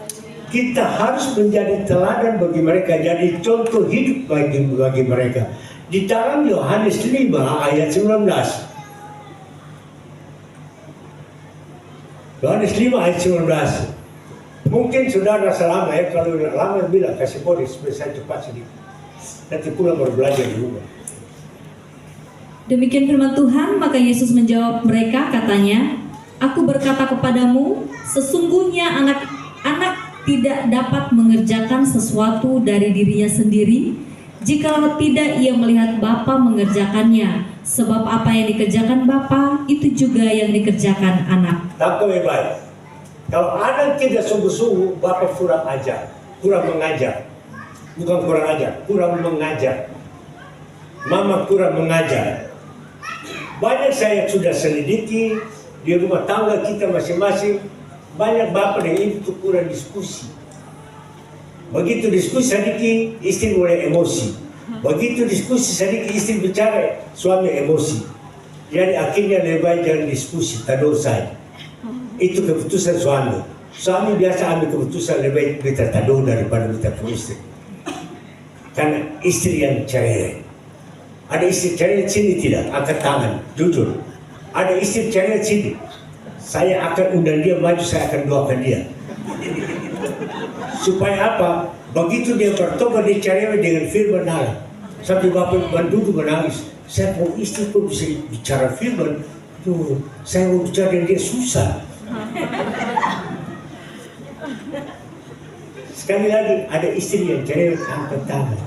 Kita harus menjadi teladan bagi mereka, jadi contoh hidup bagi mereka. Di dalam Yohanes 5 ayat 19. Yohanes 5 ayat 19. Mungkin saudara selama ya, kalau lama bilang kasih kode supaya saya cepat sedikit. Nanti pulang baru belajar di rumah. Demikian firman Tuhan, maka Yesus menjawab mereka, katanya, Aku berkata kepadamu, sesungguhnya anak-anak tidak dapat mengerjakan sesuatu dari dirinya sendiri, jikalau tidak ia melihat Bapa mengerjakannya. Sebab apa yang dikerjakan Bapa, itu juga yang dikerjakan anak. Tangkap baik. Kalau anak tidak sungguh-sungguh, Bapa kurang ajar, kurang mengajar. Bukan kurang ajar, kurang mengajar. Mama kurang mengajar. Banyak saya sudah selidiki di rumah tangga kita masing-masing, banyak bapak dan ibu itu kurang diskusi. Begitu diskusi sedikit, istri mulai emosi. Begitu diskusi sedikit, istri bicara, suami emosi. Jadi akhirnya lebih baik jangan diskusi, tahu saja. Itu keputusan suami. Suami biasa ambil keputusan lebih baik kita tahu daripada kita istri. Karena istri yang cerai. Ada istri cerai sini tidak, angkat tangan, jujur. Ada istri cerai sini, saya akan undang dia maju, saya akan doakan dia. Supaya apa? Begitu dia bertobat, dia cerai dengan firman Allah. Sampai bapak duduk menangis. Saya mau istri pun bisa bicara firman. Tuh, saya mau bicara dengan dia susah. Sekali lagi, ada istri yang cerai angkat tangan.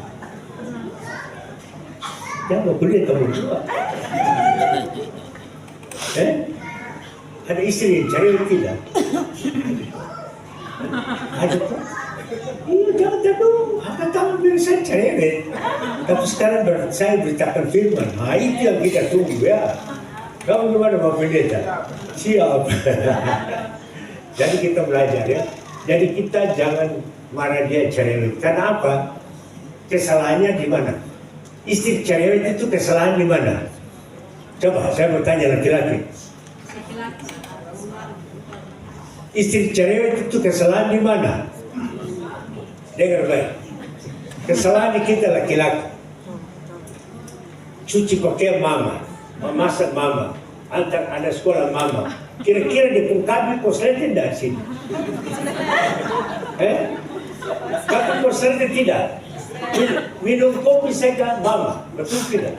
Jangan kuliah kamu juga. Ada istri yang cerai tidak? Ada tuh? Iya, jangan dong. Angkat tangan biar saya cerai. Tapi sekarang saya beritakan firman. Nah, itu yang kita tunggu ya. Kamu gimana Bapak Pendeta? Siap. Jadi kita belajar ya. Jadi kita jangan marah dia cerewet. Karena apa? Kesalahannya di mana? Istri cerewet itu kesalahan di mana? Coba saya mau tanya laki-laki. Istri cerewet itu kesalahan di mana? Dengar baik. Kesalahan di kita laki-laki. Cuci pakaian mama, memasak mama, antar anak sekolah mama. Kira-kira di pungkabi kosletin tidak sini? Kamu kosletin tidak? Minum kopi saya ke mama, betul tidak?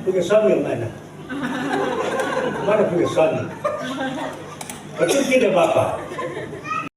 Punya suami yang mana? Mana punya suami? Betul tidak Bapak?